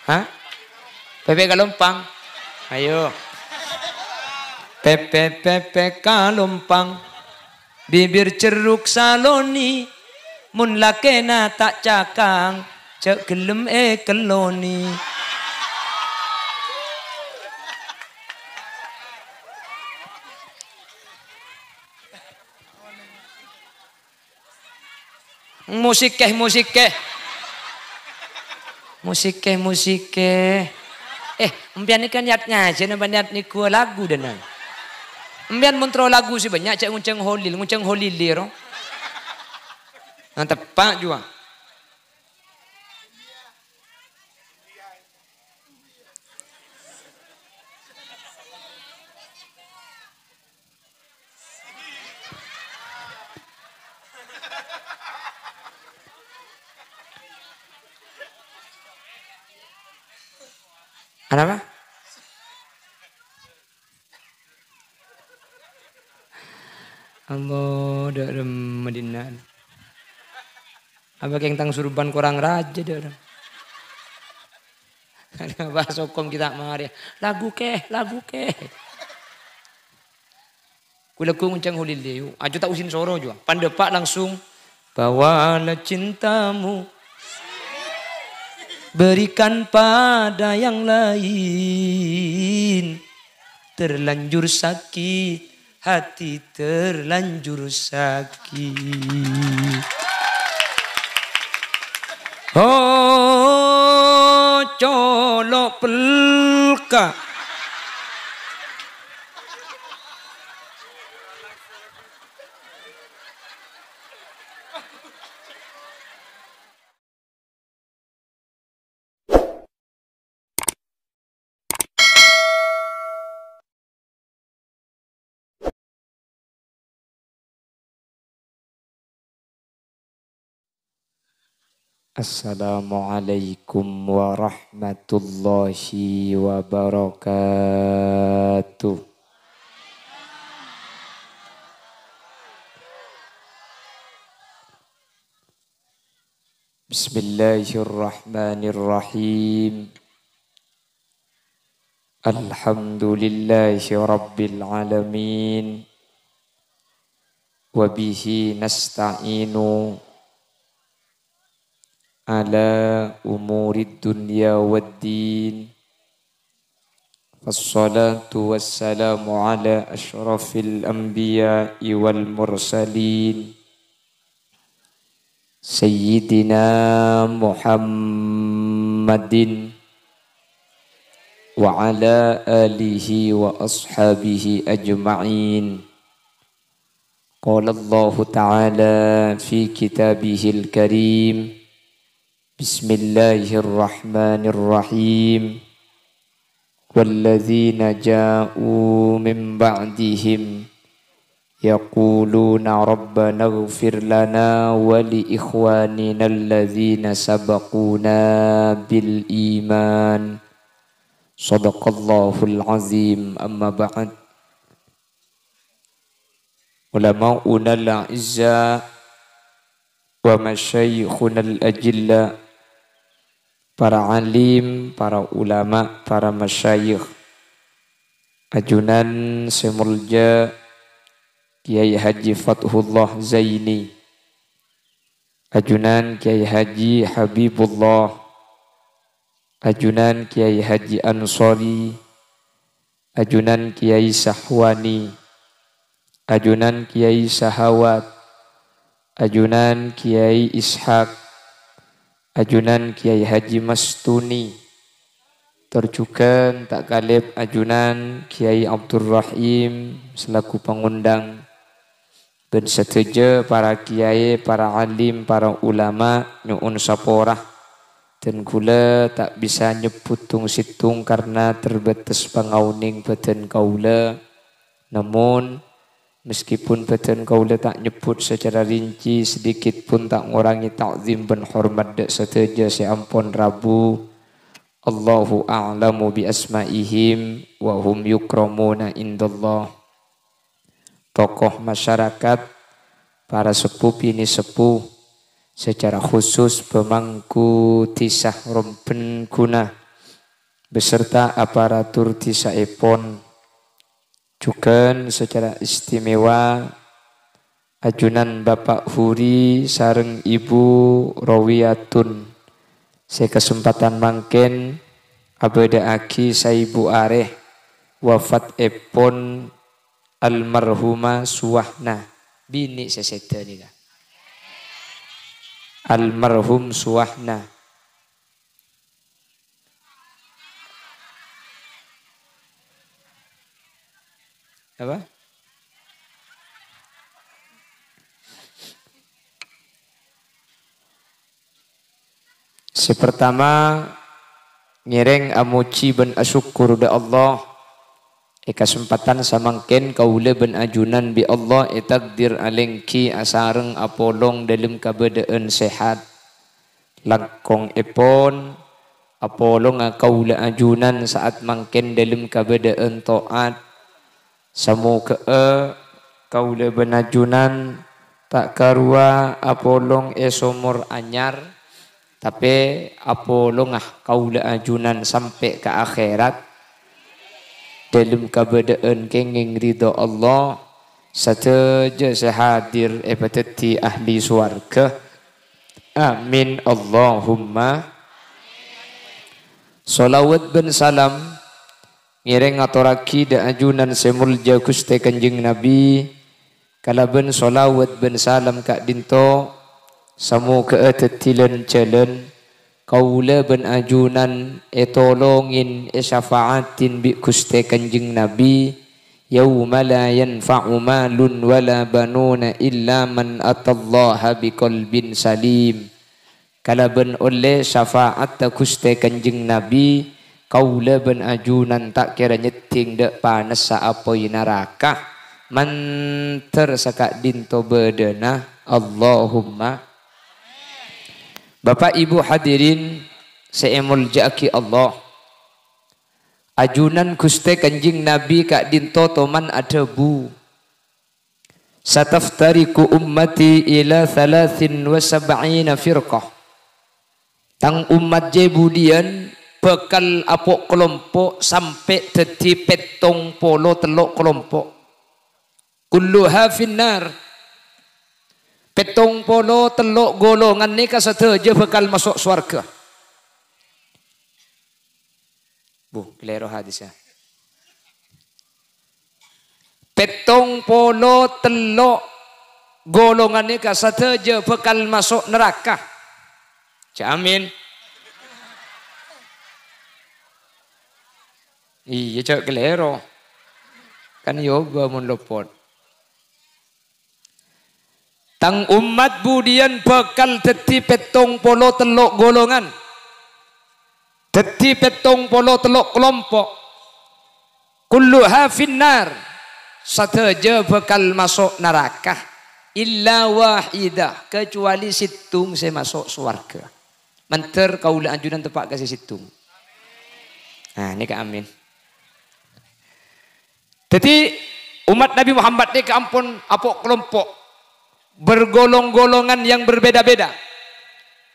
Hah? Pepe Kalumpang. Ayo. Pepe Kalumpang. Bibir ceruk saloni. Mun lakena tak cakang. Cek gelem keloni. Musik empian ikan niat ngaji napa niat niku lagu dan empian montro lagu sih banyak cek ngunceng holil ro. Nah tepak juga. Kenapa? Allah dak Madinah. Apa yang tang surban kurang raja dak. Ada bahasa hukum kita mari. Lagu ke. Kula ku nguncang hulil dia. Aju tak usin soro juga. Pandepak langsung bawalah cintamu. Berikan pada yang lain. Terlanjur sakit. Hati terlanjur sakit. Oh colok pelka. Assalamualaikum warahmatullahi wabarakatuh. Bismillahirrahmanirrahim. Alhamdulillahi rabbil alamin. Wabihi nasta'inu ala umurid dunya waddin. Wassalatu wassalamu ala ashrafil anbiya'i wal mursalin. Sayyidina Muhammadin wa ala alihi wa ashabihi ajma'in. Qala Allah ta'ala fi kitabihil karim. Bismillahirrahmanirrahim. Walladzina ja'u min ba'dihim yaquluna rabbana ighfir lana wa li ikhwanina alladzina sabaquna bil iman. Shadaqallahul azim. Amma ba'd. Ulama'una al-a'izza wa masyayikhuna al-ajilla, para alim, para ulama, para masyayikh, ajunan semulja Kiai Haji Fathullah Zaini, ajunan Kiai Haji Habibullah, ajunan Kiai Haji Ansori, ajunan Kiai Sahwani, ajunan Kiai Sahawat, ajunan Kiai Ishaq, ajunan Kiai Haji Mastuni, terjukan tak kalib ajunan Kiai Abdurrahim selaku pengundang, dan setuju para kiai, para alim, para ulama nyuun saporah, dan kula tak bisa nyebut tung situng karena terbatas pangauning badan kaula. Namun meskipun badan kaula tak nyebut secara rinci, sedikit pun tak ngurangi ta'zim dan hormat dak setuju seampun Rabu. Allahu a'lamu bi asma'ihim wa hum yukramuna indallah. Tokoh masyarakat, para sepuh bini sepuh, secara khusus pemangku tisah rompen guna, beserta aparatur Tisa Epon. Juga secara istimewa ajunan Bapak Huri sareng Ibu Rawiyatun. Saya kesempatan mangken abada aki saibu areh wafat epon almarhumah Suwahna bini sesete nih kak. Almarhum Suwahna. Apa? Sepertama ngereng amuci ben asyukur da Allah. Kesempatan samangken kaula ben ajunan bi Allah takdir alengki asareng apolong dalam kabadaan sehat. Langkong epon apolong kaula ajunan saat mangken dalam kabadaan taat. Semoga kaula ben ajunan tak karua apolong esomor anyar. Tapi apolong kaula ajunan sampai ke akhirat dalam keadaan kenging ridho Allah sateja sehadir epateti ahli swarga. Amin Allahumma. Salawat ben salam ngireng atoraki da ajunan semulja Gusti Kanjeng Nabi kalaben salawat ben salam kak dinto samu keetetilan jalan kaula ben ajunan etolongin syafaatin bi Gusti Kanjeng Nabi yauma la yanfa'u malun wala banuna illa man atallaha biqalbin salim. Kalaben oleh syafaat Gusti Kanjeng Nabi kaula ben ajunan tak kira nyeting dek panas saapoi neraka manter sakak dinto bedena Allahumma. Bapak Ibu hadirin seemul jaki Allah. Ajunan Gusti Kanjeng Nabi kak dinto toman adabu. Sataftariku ummati ila 73 firqah. Tang umat jebudian bekal apok kelompok sampai teti petong polo telok kelompok. Kulluha finnar. Petong polo telok golongan ni kasateja bekal masuk surga. Bu, kelero hadisnya. Petong polo telok golongan ni kasateja bekal masuk neraka. Amin. Iya cak kelero. Kan yoga mun lopot. Tang umat budian bakal teti petong polo telok golongan. Teti petong polo telok kelompok. Kulluha finnar. Sateja bakal masuk neraka. Illa wahidah. Kecuali situng saya masuk surga. Menter kaula anjunan tepak kasih situng. Nah ini ke amin. Jadi umat Nabi Muhammad ini keampun apok kelompok. Bergolong-golongan yang berbeda-beda.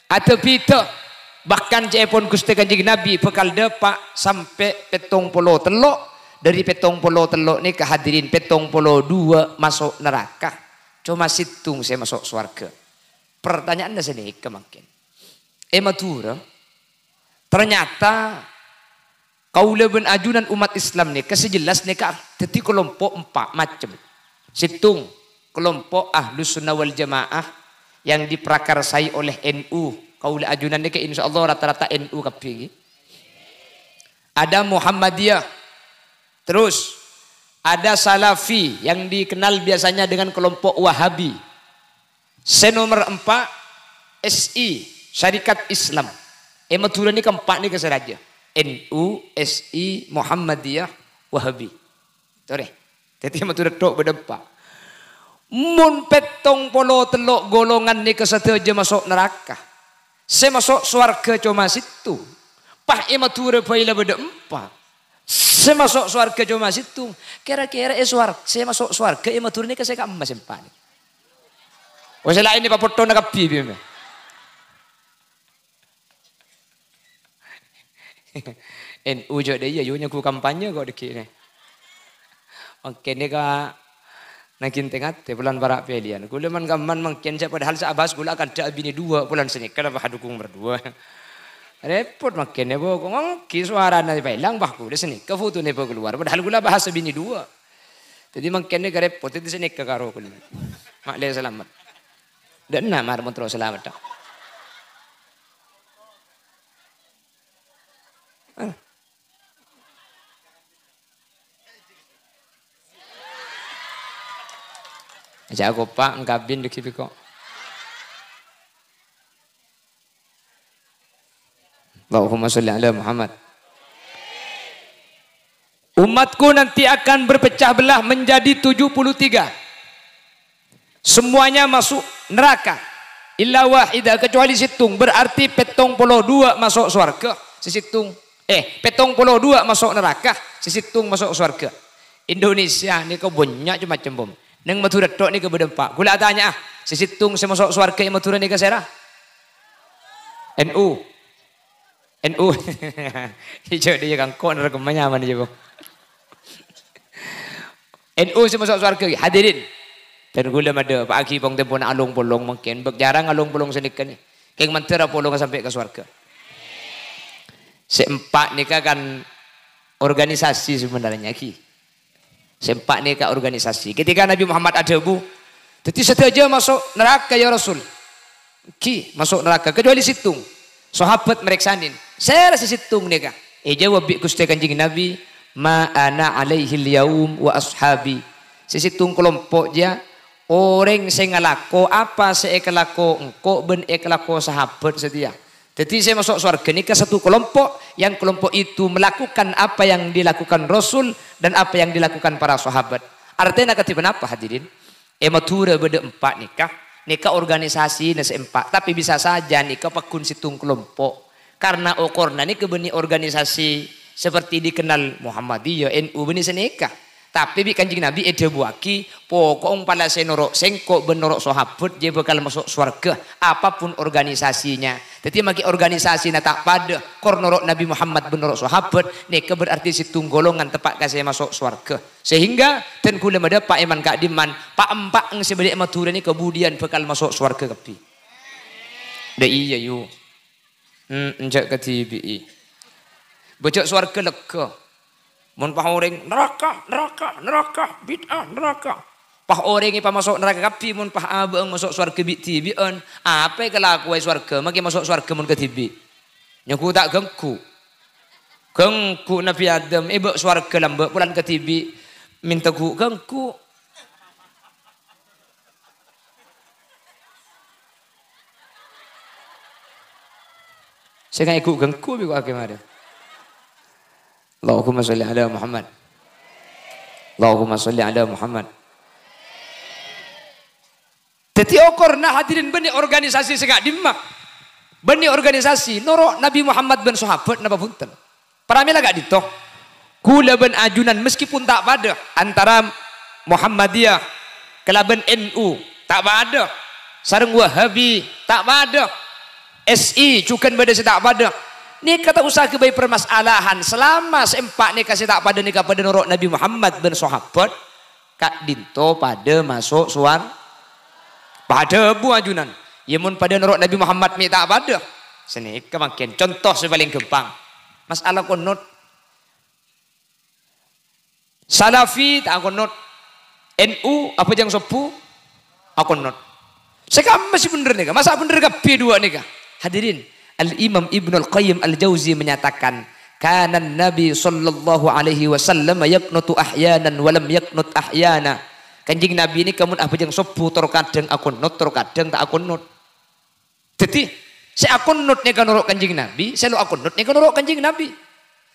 Atau pita. Bahkan cepon Gusti Kanjeng Nabi bekal depak sampai petong polo telok. Dari petong polo telok ini kehadirin petong polo 2 masuk neraka. Cuma situng saya masuk surga. Pertanyaannya sini kemakin. Matura. Ternyata kaula ben ajunan umat Islam nih kesejelas nih kak teti kelompok 4 macam. Situng kelompok Ahlus Sunnah wal Jamaah yang diprakarsai oleh NU. Kaula ajunan nih ke insyaallah rata-rata NU kabeh. Ada Muhammadiyah. Terus ada Salafi yang dikenal biasanya dengan kelompok Wahabi. Senomor 4 SI Syarikat Islam. Matura ni keempat ni keseraja. NU, SI, Muhammadiyah, Wahabi. Tore. Jadi matura tok berdempak. Mun petong polo telok golongan ni keseteja masuk neraka. Saya masuk surga cuma situ. Pah matura paila berdempak. Saya masuk surga cuma situ. Kira-kira surga. Saya masuk surga matura ni kasih kamu masih empat. Wasila ini papoto nak kapi. NU je dia yo nyaku kampanye kok deki ni. Makin ni ka nakin tengat bulan barak pelian. Kula man gaman mangkin saya padahal sa abas kula akan ada bini dua bulan sini kenapa dukung berdua. Repot makin ni bo ngong ki suara na pelang bah kula sini ke foto ni bo keluar padahal kula bahas bini dua. Jadi makin ni ka repot itu sini ke karo kula. Mak le selamat. Dan nama montro selamat dah. Aja aku pak ngabin di kipi kok. Allahumma sholli ala Muhammad. Umatku nanti akan berpecah belah menjadi 73. Semuanya masuk neraka. Illa wahidah kecuali situng berarti 72 masuk surga. Sesitung 72 masuk neraka, sesitung masuk surga. Indonesia ni kau banyak macam bom. Neng Madura tok ni ke berdempak. Gula tanya sesitung saya masuk surga yang Madura ni ke serah. NU. Hijau dia kan kau nak kemana mana je bom. NU saya masuk surga. Hadirin. Dan gula ada Pak Aki pong tempo nak alung polong mungkin berjarang alung polong senikan ni. Keng mentera polong sampai ke surga. Seempat ni kan organisasi sebenarnya ki. Seempat ni kan organisasi. Ketika Nabi Muhammad ada bu, jadi setiap masuk neraka ya Rasul. Ki masuk neraka kecuali situng. Sahabat mereksanin. Saya rasa situng ni kan. Jawab Gusti Kanjeng Nabi, ma ana alaihi al-yaum wa ashabi. Sesitung kelompok dia orang sing ngalako apa seekelako engko ben ekelako sahabat setia. Jadi saya masuk surga ini ke satu kelompok yang kelompok itu melakukan apa yang dilakukan Rasul dan apa yang dilakukan para sahabat. Artinya ketiban apa hadirin? Matura beda empat nikah organisasi nasi empat. Tapi bisa saja nikah pakun situng kelompok karena okorna ini kebeni organisasi seperti dikenal Muhammadiyah, NU beni senikah. Tapi bi Kanjeng Nabi ede buaki pokok pala senorok sengkok benorok sahabat dia bakal masuk surga apapun organisasinya. Jadi maki organisasi na tak pada kornorok Nabi Muhammad benorok sahabat neka berarti situng golongan tepat kasih masuk surga. Sehingga ten kula ada Pak Eman Kak Diman Pak Empak sebagai matura ni kemudian bakal masuk surga kepi. Da iya yu. Enjak ke TBI. Bocok surga lega. Mun pah orang neraka bid'ah neraka. Pah orang ipa masuk neraka kapi mun pah abang masuk surga tibian. Apa kelakuan surga? Maki masuk surga mun ke tibi. Nyaku tak gengku. Gengku Nabi Adam ibu surga lambak pulang ke tibi minta ku gengku. Saya kan ikut gengku biku akhirnya. Allahumma sholli ala Muhammad. Allahumma sholli ala Muhammad. Teti okor na hadirin bani organisasi segak dimak. Bani organisasi norok Nabi Muhammad ben sahabat napa punten. Paramila gak ditoh. Kula ben ajunan meskipun tak pada antara Muhammadiyah kelaban NU tak pada. Sareng Wahabi tak pada. SI cukan pada tak pada. Ni kata usaha kebaik permasalahan selama seempat ni kasih tak pada ni kepada norok Nabi Muhammad bin sahabat kak dinto pada masuk suar pada bu ajunan yamun pada norok Nabi Muhammad mi tak pada sini kemakin contoh sebaling gampang masalah konot Salafi tak konot NU apa jang sopu akonot sekarang masih bener nih masa bener kapi dua nih hadirin. Al-Imam Ibnu Al-Qayyim Al-Jauzi menyatakan kanan Nabi sallallahu alaihi wasallam yaqnutu ahyanan walam yaqnut ahyana. Kanjeng Nabi ini kamun apa jang sopu terkadang akunut terkadang tak akunut. Jadi saya akunut nih kan norok Kanjeng Nabi, saya lo akunut nih kan norok Kanjeng Nabi.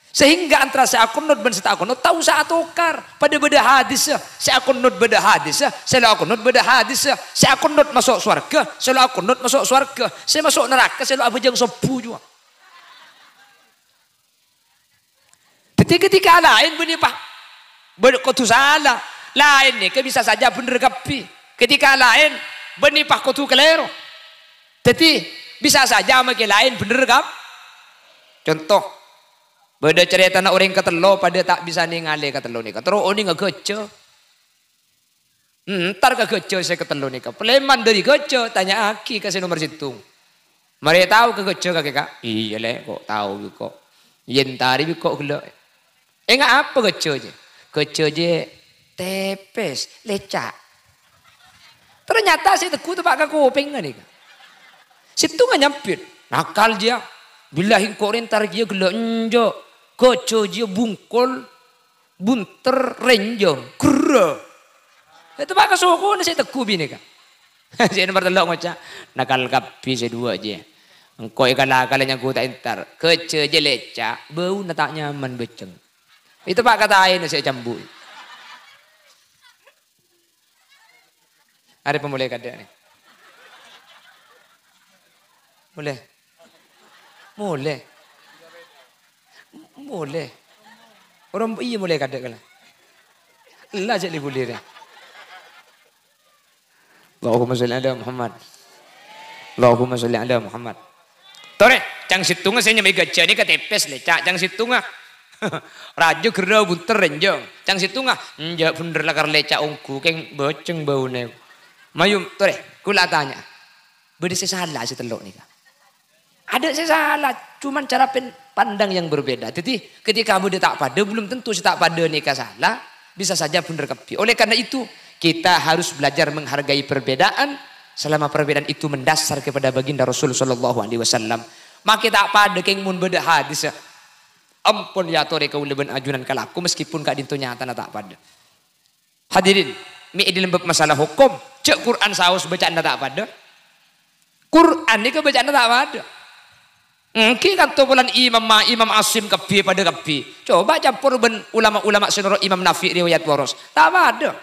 Sehingga antara saya akunut dan saya akunut tahu saat tukar pada beda hadis saya akunut beda hadis saya akunut beda hadis saya akunut masuk surga saya akunut masuk surga saya masuk neraka saya apa jang sopu juga. Ketika lain benih pak berkotu salah lain nih bisa saja bener kapi ketika lain benih pak kotu kelero jadi bisa saja makin lain bener kap contoh Beda cerita nak orang ketelo pada tak bisa ningali ketelo nika. Terus oni ngegejo. Ntar kegejo saya ketelo nika. Peleman dari gejo tanya aki kasih nomor situng. Mari tahu kegejo kakek kak. Iya le kok tahu kok. Yen tari kok gelo. Enggak apa gejo aja. Gejo aja tepes lecak. Ternyata saya teku tu pakai kuping nika. Situ nggak nyampir. Nakal dia. Bila hingkok rentar dia gelo enjo. Koco dia bungkol, bunter, renjong, kera. Itu pak kesuku ni saya teku bini kan. Saya nomor telok macam nakal kapi saya dua aja. Engkau ikan nakalnya aku tak entar. Koco je lecak, bau nak tak nyaman beceng. Itu pak kata air saya cambuk. Ada pemulai kada ni. Boleh. Boleh. Boleh. Orang iya boleh kada kala. Allah jadi boleh dah. Allahumma sholli ala Muhammad. Allahumma sholli ala Muhammad. Tore, cang situnga saya nyamai gajah ni ketepes lecak, cang situnga. Rajo gerau bunter renjong, cang situnga. Njak bener lakar lecak ongku keng boceng bau ne. Mayum, tore, kula tanya. Beda saya salah si telok ni kah? Ada saya salah, cuman cara pandang yang berbeda. Jadi ketika kamu dia tak pada, belum tentu si tak pada nikah salah, bisa saja benar kepi. Oleh karena itu, kita harus belajar menghargai perbedaan selama perbedaan itu mendasar kepada baginda Rasul sallallahu alaihi wasallam. Maka tak pada keng mun beda hadis. Ampun ya tore kau leben ajunan kalaku meskipun kak dinto nyata tak pada. Hadirin, mi di lembab masalah hukum, cek Quran saus bacaan tak pada. Quran ni bacaan tak pada. Mungkin kan bulan Imam Asim kepi pada kepi. Coba campur ben ulama-ulama senor Imam Nafi riwayat waros. Tak ada.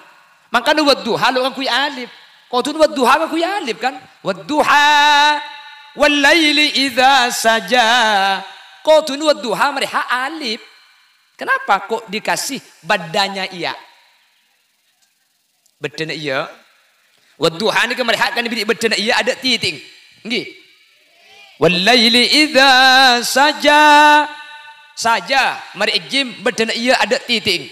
Maka wadduha lu aku alif. Kau tu wadduha aku alif kan? Wadduha wal laili idza saja. Kau tu wadduha mereka alif. Kenapa kok dikasih badannya iya? Badannya iya. Wadduha ni mereka kan diberi badannya iya ada titik. Nggih. Walaili idza saja mari jim bedana iya ada titik.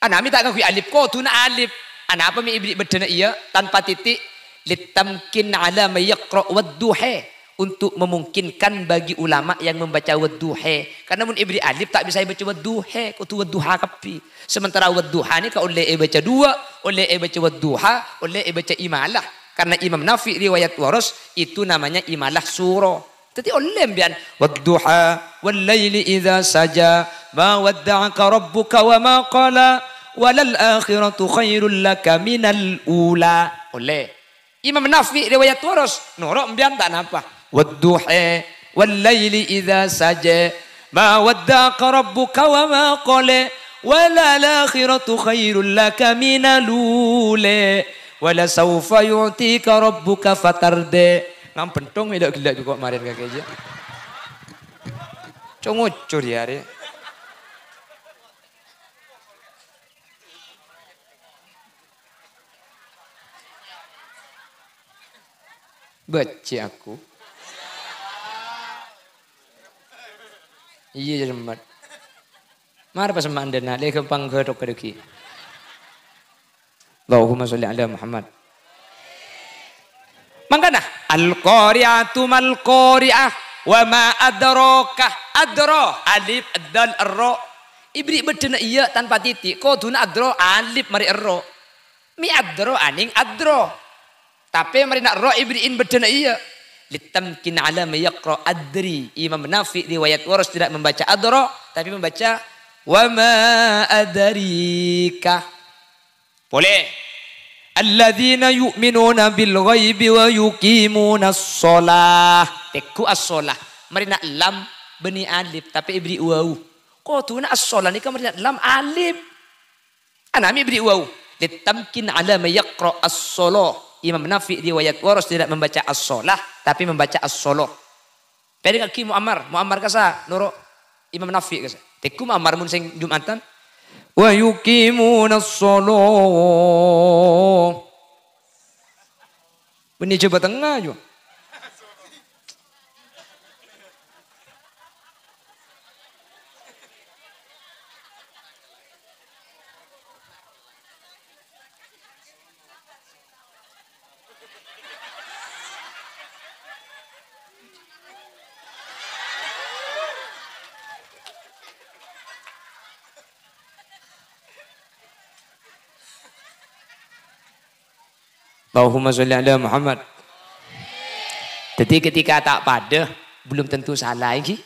Ana mi tak ngakui alif ko tuna alif. Ana apa mi ibri bedana iya tanpa titik litamkin ala may yaqra wadduha untuk memungkinkan bagi ulama yang membaca wadduha. Karena mun ibri alif tak bisa baca wadduha, ko tu wadduha kapi. Sementara wadduha ni ka oleh baca dua, oleh baca wadduha, oleh baca imalah. Karena Imam Nafi riwayat waros itu namanya imalah surah. Jadi oleh bian wadduha wal laili idza saja ma wadda'aka rabbuka wa ma qala walal akhiratu khairul laka minal ula. Oleh Imam Nafi riwayat waros norok bian tak napa. Wadduha wal laili idza saja ma wadda'aka rabbuka wa ma qala walal akhiratu khairul laka minal ula. Wala saufa yu'tika rabbuka fatarde. Ngam pentong tidak gila juga kemarin kakek aja. Congocor ya hari. Baca aku. Iya jemat. Mar pas mandana lek panggerok kedeki. Allahumma sholli ala Muhammad. Mangkana al-qari'atu mal qari'ah wa ma adraka adra alif dal ra ibri bedena iya tanpa titik koduna adra alif mari ra mi adra aning adra tapi mari nak ra ibriin bedena iya litamkin ala may yaqra adri. Imam Nafi riwayat waras tidak membaca adra tapi membaca wa ma adarika. Boleh. Alladzina yu'minuna bil ghaibi wa yuqimuna shalah. Teku as-shalah. Mari nak lam beni alif tapi ibri waw. Ko tu nak as-shalah ni kan mari nak lam alif. Anami ibri waw. Litamkin ala may yaqra as-shalah. Imam Nafi riwayat waras tidak membaca as-shalah tapi membaca as-shalah. Pede kaki Muammar kasa nuro Imam Nafi kasa. Teku Muammar mun sing Jumatan. Wa yuqimuna shalah. Beni coba tengah juga. Allahumma sholli ala Muhammad. Jadi ketika tak pada belum tentu salah lagi.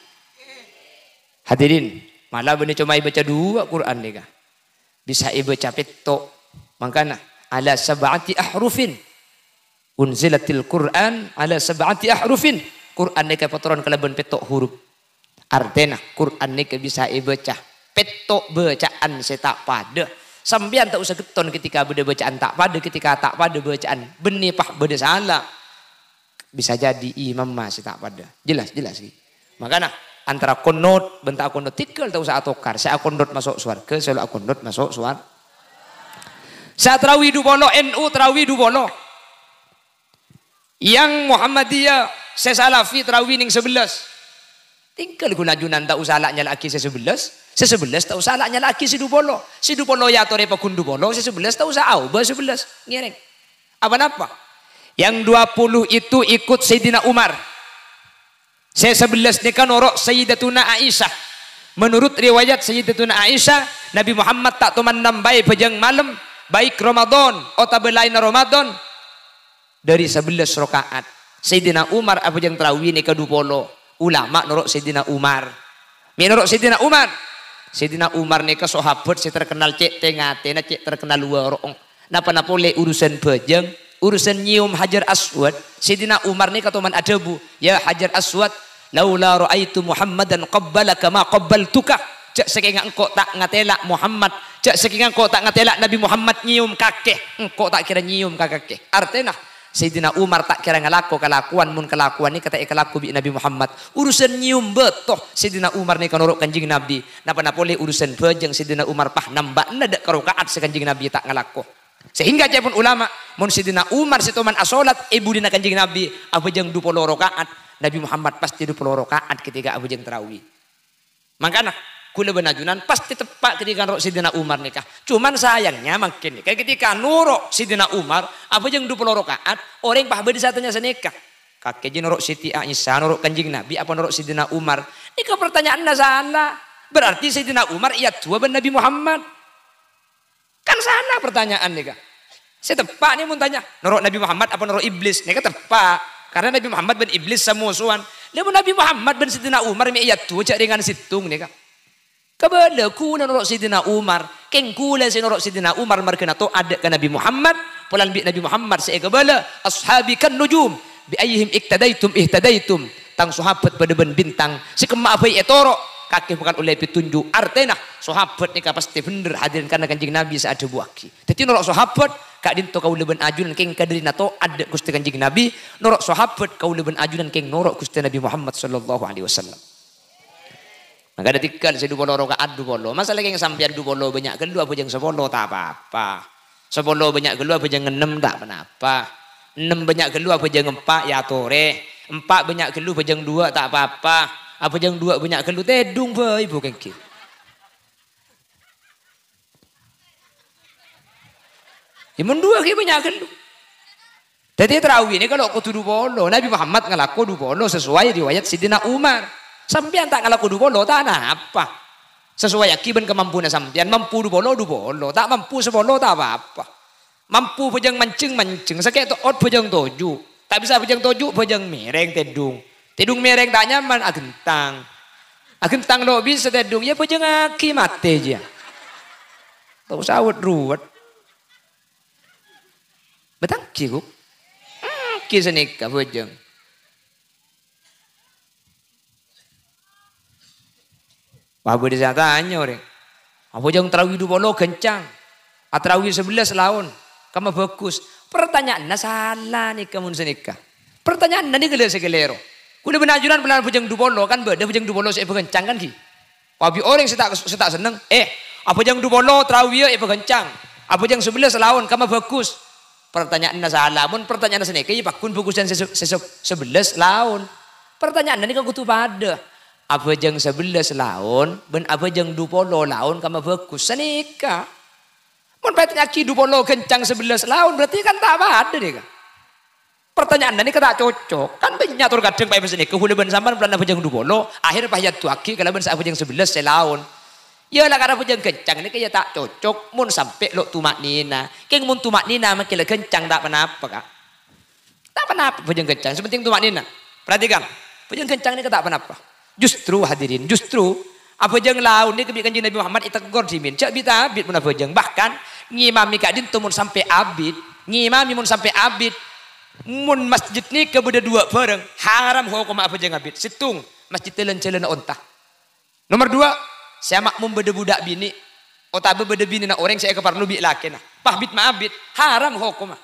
Hadirin, malah benar cuma baca dua Quran ni kah. Bisa baca petok. Makanya ala sab'ati ahrufin. Unzilatil Quran ala sab'ati ahrufin. Quran ni patron kalaban petok huruf. Artinya Quran ni bisa baca petok bacaan saya tak pada. Sambian tak usah keton ketika beda bacaan tak pada, ketika tak pada bacaan benih pah beda salah. Bisa jadi imam masih tak pada. Jelas sih. Makanya antara konot bentak konot tikal tak usah atokar. Saya konot masuk suarga, saya konot masuk suar. Saya terawih du bolo NU terawih du bolo. Yang Muhammadiyah saya salafi terawih ning 11. Tinggal guna junan tak usah laknya laki saya 11 tak usah laknya laki si du bolo ya tore pa kundu bolo saya 11 tak usah au ba 11 ngireng. Apa yang 20 itu ikut Sayyidina Umar. Saya 11 ni kan norok Sayyidatuna Aisyah. Menurut riwayat Sayyidatuna Aisyah, Nabi Muhammad tak teman nambai pejang malam, baik Ramadan atau belain Ramadan dari 11 rakaat. Sayyidina Umar apa yang terawih ni ke 20. Ulama norok Sayyidina Umar. Menurut Sayyidina Umar. Sayyidina Umar ni ke sahabat si terkenal cek tengah-tengah cek terkenal warong. Napa boleh urusan pejang, urusan nyium Hajar Aswad. Sayyidina Umar ni kata man adabu, ya Hajar Aswad, laula ra'aitu Muhammadan qabbalaka ma qabbaltuka. Cak saking engkau tak ngatela Muhammad, cak saking engkau tak ngatela Nabi Muhammad nyium kakek, engkau tak kira nyium kakek. Artinya Sayyidina Umar tak kira ngalaku kelakuan mun kelakuan ni kata ikalaku bi Nabi Muhammad. Urusan nyium betoh Sayyidina Umar ni kanuruk kanjing Nabi. Napa boleh urusan pejang Sayyidina Umar pah nambah nada karokaat sekanjing Nabi tak ngalaku. Sehingga pun ulama mun Sayyidina Umar sitoman asolat ibu dina kanjing Nabi abajang 20 rakaat. Nabi Muhammad pasti 20 rakaat ketika abajang tarawih. Makanya kula benajunan pasti tepat ketika nurut Sayyidina Umar nikah. Cuman sayangnya makin kayak ketika nurut Sayyidina Umar apa yang 20 rakaat orang pah beda satunya senikah. Kakek je nurut Siti Aisyah nurut kanjing Nabi apa nurut Sayyidina Umar. Ini pertanyaannya salah. Berarti Sayyidina Umar ia tua ben Nabi Muhammad. Kan salah pertanyaan nikah. Saya tepat nih mau tanya nurut Nabi Muhammad apa nurut iblis. Nikah tepat karena Nabi Muhammad ben iblis samusuhan. Lalu Nabi Muhammad ben Sayyidina Umar ia tua cak dengan situng nikah. Kabala kuna norok Sayyidina Umar, keng kula si norok Sayyidina Umar markena to ada ke Nabi Muhammad, pulan bi Nabi Muhammad saya kabala ashabi kan nujum bi ayyihim iktadaitum ihtadaitum tang sahabat pada ben bintang si kema apa etoro kakek bukan oleh petunjuk artena sahabat ni pasti bener hadirin karena kanjing Nabi saat buaki. Jadi norok sahabat kak dinto kau leben ajunan keng kaderina to ada gusti kanjing Nabi, norok sahabat kau leben ajunan keng norok gusti Nabi Muhammad sallallahu alaihi wasallam. Maka ada tiga saya 20 rakaat 20. Masalah yang sampai 20 banyak gelu apa yang 10 tak apa-apa. 10 banyak gelu apa yang 6 tak apa-apa. 6 banyak gelu apa yang 4 ya tore. 4 banyak gelu apa yang 2 tak apa-apa. Apa yang 2 banyak gelu tedung bae ibu kengki. Yang 2 ki banyak gelu. Jadi tarawih ini kalau kudu 20 Nabi Muhammad ngalaku 20 sesuai riwayat Sayyidina Umar. Sampian tak ngalaku 20 tak apa. Sesuai akiban kemampuan sampian mampu 20 tak mampu 10 tak apa-apa. Mampu pejang mancing sakit to ot pejang toju. Tak bisa pejang toju pejang mereng tedung. Tedung mereng tak nyaman agentang. Agentang lo bisa tedung ya pejang aki mate aja. Tahu sawut ruwet. Betang kikuk. Kisah nikah pejang. Bapak dia tanya orang, apa yang terawih 20 kencang, terawih 11 lawan, kamu bagus. Pertanyaannya salah nih kamu senikah. Pertanyaan nanti kelihatan sekelero. Kuda benajuran pelan bujang 20 kan beda bujang 20 saya kencang kan ki. Wabi orang saya tak seneng. Apa yang 20 terawih kencang, apa yang 11 lawan, kamu bagus. Pertanyaannya salah. Mun pertanyaan senikah, ya pakun bagus dan 11 lawan. Pertanyaan nanti kamu tuh pada. Apa jang 11 laun, ben apa jang 20 laun kamu bagus senika. Mun petnya ki 20 kencang 11 laun berarti kan tak ada deh kan. Pertanyaan ini kata cocok. Kan banyak tur kadang pae senika hule ben sampean pelan apa jang 20, akhir payat tu aki kalau ben apa jang 11 laun. Ya lah karena pejang kencang ini kaya tak cocok. Mun sampai lo tumak nina. Keng mun tumak nina makin kencang tak kenapa kak. Tak kenapa pejang kencang. Sepenting tumak nina. Perhatikan. Pejang kencang ini tak kenapa. Justru hadirin. Justru. Apa jeng laun ni kebiakan Nabi Muhammad itakgor jimin. Cak bita abid mun apa jeng. Bahkan ngimami kak din mun sampai abid. Ngimami mun sampai abid. Mun masjid ni kepada dua bareng. Haram hukum apa jeng abid. Situng. Masjid telan-telan ontah. Nomor dua. Saya makmum beda budak bini. Otabe beda bini na orang saya keparlu bi laki nah. Pah bit ma abid. Haram hukum.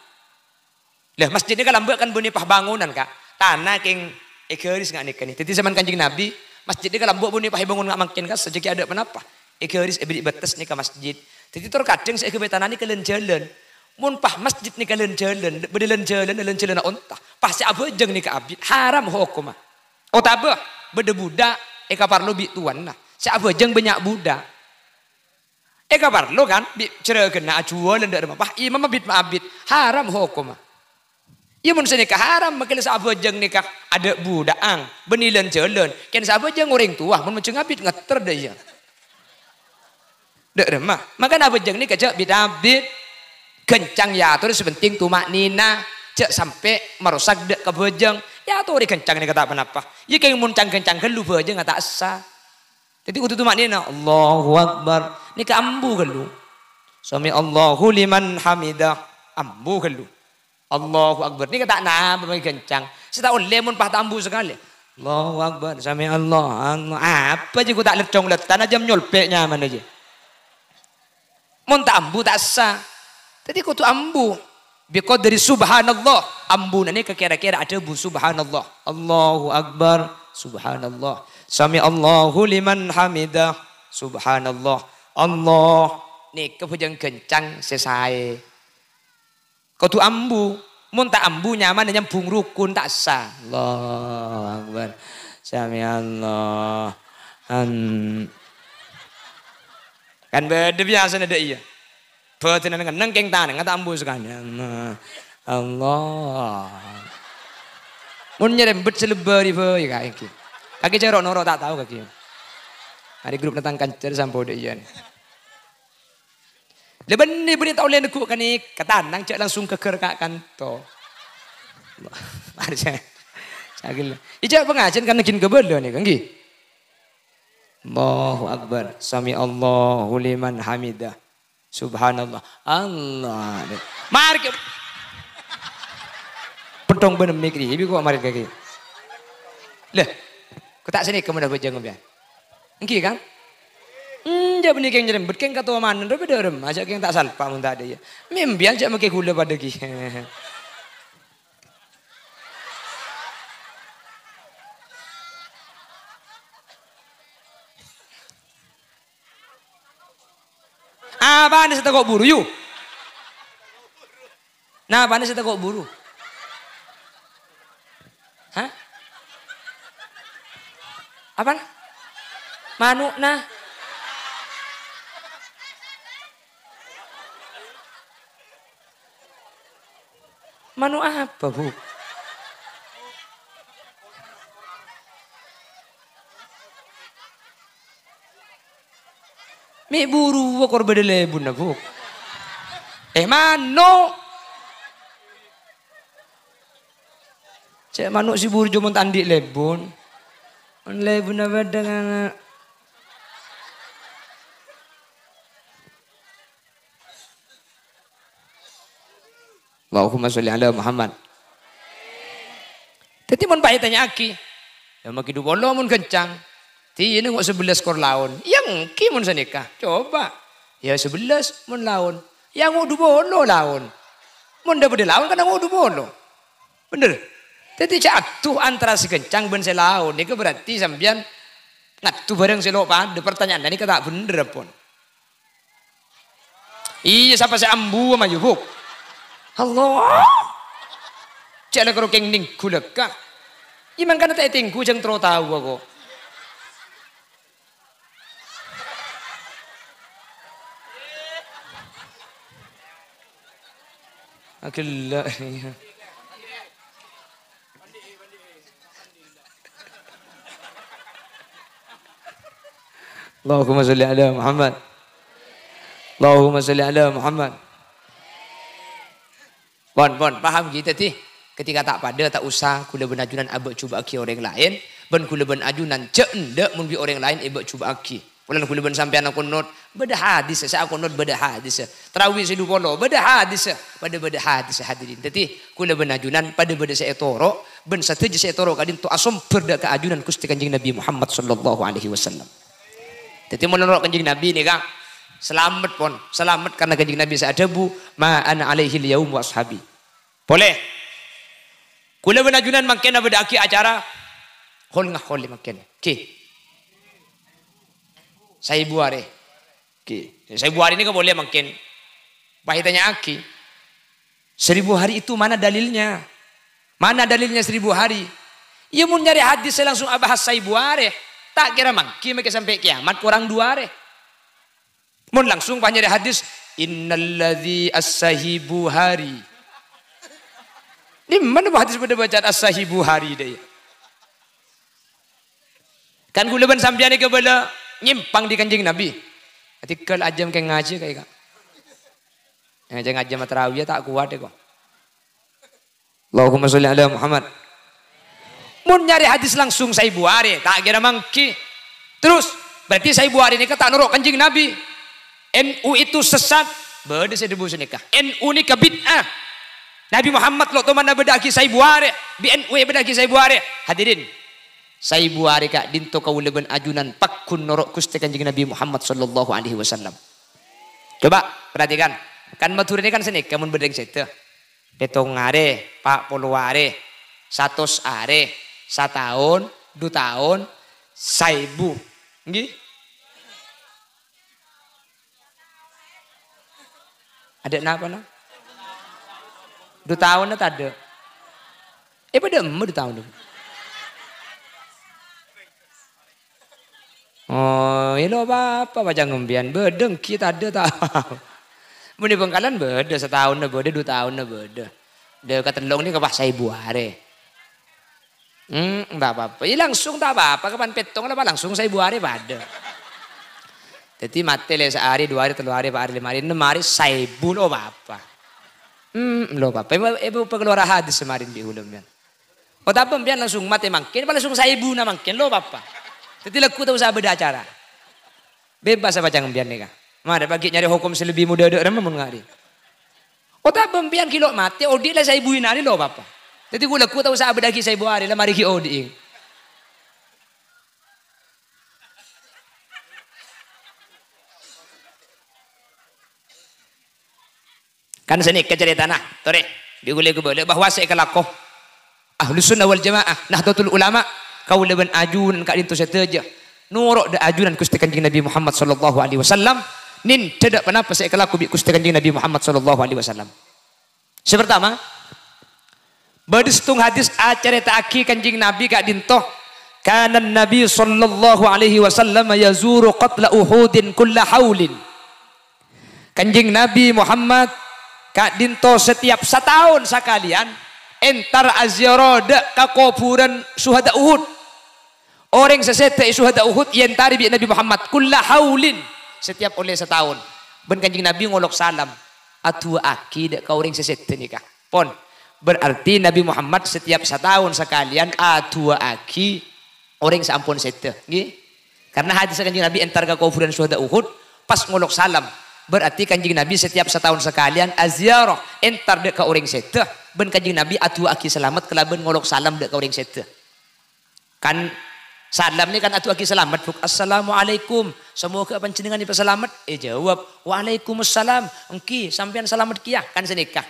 Lah masjid ni kalau kan bini pah bangunan kak. Tanah keng ekeris nggak nikah nih. Tadi zaman kanjeng Nabi. Masjid ni kalau bini pah bangun nggak makin kan. Sejak ada kenapa. Ekeris ebedi batas nih ke masjid. Jadi terkadang saya ke tanah ni kalian jalan. Mun pah masjid ni kalian jalan. Bedelan jalan na ontah. Pah si abejeng nih ke abid. Haram hukum. Otabe beda budak. Eka parlu bi tuan nah. Si abejeng banyak budak. Eka parlu kan. Bi cerah kena acuan dan ada pah. Imam abid ma abid. Haram hukum. Ya mun nikah haram makin sahabat jeng nikah ada budaang benilan jalan kan sahabat jeng orang tua mun menceng abid ngeter deh ya dek remah maka sahabat jeng nikah cak bid kencang ya terus penting tumak nina cak sampai merusak dek kebejeng ya tuh kencang nikah tak apa ya kayak mun kencang gelu bejeng tak sah jadi untuk tumak nina Allahu Akbar nikah ambu gelu sami Allahu liman hamidah ambu gelu Allahu Akbar. Ini kata nah bagi kencang. Setahun lemon pah tambu sekali. Allahu Akbar. Sami Allah. Apa je ku tak lecong letan aja nyolpek nyaman aja. Mun tambu tak sah. Tadi ku tu ambu. Biko dari subhanallah. Ambu ini kira-kira ada bu subhanallah. Allahu Akbar. Subhanallah. Sami Allahu liman hamidah. Subhanallah. Allah. Nih kepujang kencang selesai. Kau tu ambu, mun tak ambu nyaman nyambung rukun tak sah. Allahu Akbar. Sami Allah. Kan beda biasa ada iya. Betul dengan nengkeng tanah kata ambu sekali. Allah. Mun nyerempet selebari boy kaki. Kaki cerok noro tak tahu kaki. Hari grup tentang kancer sampai ada iya. Leban ni beri tahu lain aku kan ni kata nang cak langsung keker kak kanto. Ada saya. Sagil. Ijak pengajian kan nekin kebelo ni kan gi. Allahu Akbar. Sami Allahu liman hamidah. Subhanallah. Allah. Mari. Pentong benem mikri. Ibi kok mari kaki. Leh. Kau tak sini kamu dah bejeng biar. Engki kan? Dia benih keng nyerempet keng kata mana tapi derem ajak keng tak salpa mun tak ada ya. Membiang jak make gula pada ki. Apa ni setakok buru yuk? Nah, apa ni setakok buru? Hah? Apa? Manuk nah. Manu apa bu? Mi buru kor bedele bun na bu. Mano? Cek manuk si buru jomon tandi lebun. Lebun apa dengan Allahumma sholli ala Muhammad. Tadi mun bayi tanya aki. Ya makin du bolo mun kencang. Ti ini kok 11 kor laun. Yang ki mun senikah. Coba. Ya 11 mun laun. Yang du bolo laun. Mun dah bede laun kan du bolo. Bener. Jadi jatuh antara si kencang ben si laun. Ini berarti sampean ngatu bareng si lopa. Ada pertanyaan ini kata bener pun. Iya siapa si ambu sama yubuk. Allah. Cek kalau keng ning guleka. Iman kan tak tinggu jeng tro tahu aku. Akhirnya. Allahumma sholli ala Muhammad. Allahumma sholli ala Muhammad. Pon paham kita ti? Ketika tak pada tak usah kula benajunan abek cuba aki orang lain, ben kula benajunan cek ndak mun bi orang lain ebek cuba aki. Pulang kula ben sampean aku not beda hadis saya aku not beda hadis. Tarawih sedu polo beda hadis. Pada beda hadis hadirin. Teti kula benajunan pada beda saya toro ben sateje saya toro kadin tu asom perda ke ajunan Gusti Kanjeng Nabi Muhammad sallallahu alaihi wasallam. Teti menurut Kanjeng Nabi ni Kang, selamat pon, selamat karena Kanjeng Nabi sa'adabu ma ana alaihi al-yaum wa ashabi. Boleh. Kula benajunan makin beda aki acara hol ngahol makin. Ki. Saya buare. Ki. Saya buare ini kan boleh makin. Bahitanya aki. 1000 hari itu mana dalilnya? Mana dalilnya 1000 hari? Ya mau nyari hadis saya langsung bahas saya buare. Tak kira mangki mereka sampai kiamat kurang 2 hari. Mau langsung nyari hadis innalladzi as-sahibu hari. Di mana hadis pada bacaan as-sahibu hari dia? Kan gula ban sampean ke bala nyimpang di Kanjeng Nabi. Ketika ajam ke ngaji kayak kak. Ngaji matrawiyah tak kuat deh kok. Allahumma sholli ala Muhammad. Mun nyari hadis langsung saya buare, tak kira mangki. Terus berarti saya buare ini tak nurut Kanjeng Nabi. NU itu sesat, beda saya debu senikah. NU ni bid'ah. Nabi Muhammad lo mana bedaki saya buare, BNU bedaki saya buare. Hadirin, saya buare kak dinto kau leben ajunan pakun norok Gusti Kanjeng Nabi Muhammad sallallahu alaihi wasallam. Coba perhatikan, kan matur ini kan senik, kamu bedeng sete. Petong are, pak puluare, 100 are, 1 tahun, 2 tahun, 1000. Nggih? Ada napa na? 2 tahun tak ada. Pada 2 tahun. Oh, ini apa baca ngembian bedeng kita ada tahu. Muni Bengkalan beda 1 tahun beda 2 tahun beda. Dia kata long ni kepah saya buare. Enggak apa-apa. Ya langsung tak apa-apa kapan petong apa langsung saya buare pada. Jadi mati le sehari 2 hari 3 hari 4 hari 5 hari 6 hari 1000 lo apa-apa. Lo apa? Ibu pengeluar hadis semarin di hulum yan. Oh tak pembian langsung mati makin, langsung 1000 na makin lo apa? Jadi laku tak usah beda acara. Bebas apa jangan biar nih kah? Mana bagi nyari hukum selebih muda ada ramah mengari. Oh tak pembian kilo mati, odi lah 1000 hari lo apa? Jadi gue laku tak usah beda ki 1000 hari lah mari ki odi. Kan sini cerita nah, tore digule boleh bahwa saya kelakoh Ahlus Sunnah wal Jamaah Nahdlatul Ulama kau leben ajunan kak dintu sateja nurok da ajunan Gusti Kanjeng Nabi Muhammad sallallahu alaihi wasallam nin tidak kenapa saya kelaku bi Gusti Kanjeng Nabi Muhammad sallallahu alaihi wasallam. Sepertama badistung hadis acarita aki Kanjeng Nabi kak dinto kana Nabi sallallahu alaihi wasallam yazuru qatla Uhudin kulla haulin. Kanjeng Nabi Muhammad Kak Dinto setiap 1 tahun sekalian entar azyaroda ke kuburan syuhada Uhud. Orang sesete syuhada Uhud yentari bi Nabi Muhammad kulla haulin setiap oleh 1 tahun. Ben Kanjeng Nabi ngolok salam atu aki dek ka orang sesete nikah. Pon berarti Nabi Muhammad setiap 1 tahun sekalian atu aki orang sampun sete. Nggih. Karena hadis Kanjeng Nabi entar ke kuburan syuhada Uhud pas ngolok salam. Berarti Kanjeng Nabi setiap 1 tahun sekalian aziarah entar dek ka orang sete ben Kanjeng Nabi atu aki selamat kelaben ngolok salam dek ka orang sete. Kan salam ni kan atu aki selamat buk assalamualaikum semoga panjenengan dipeselamat jawab waalaikumsalam engki sampean selamat kiah kan senikah.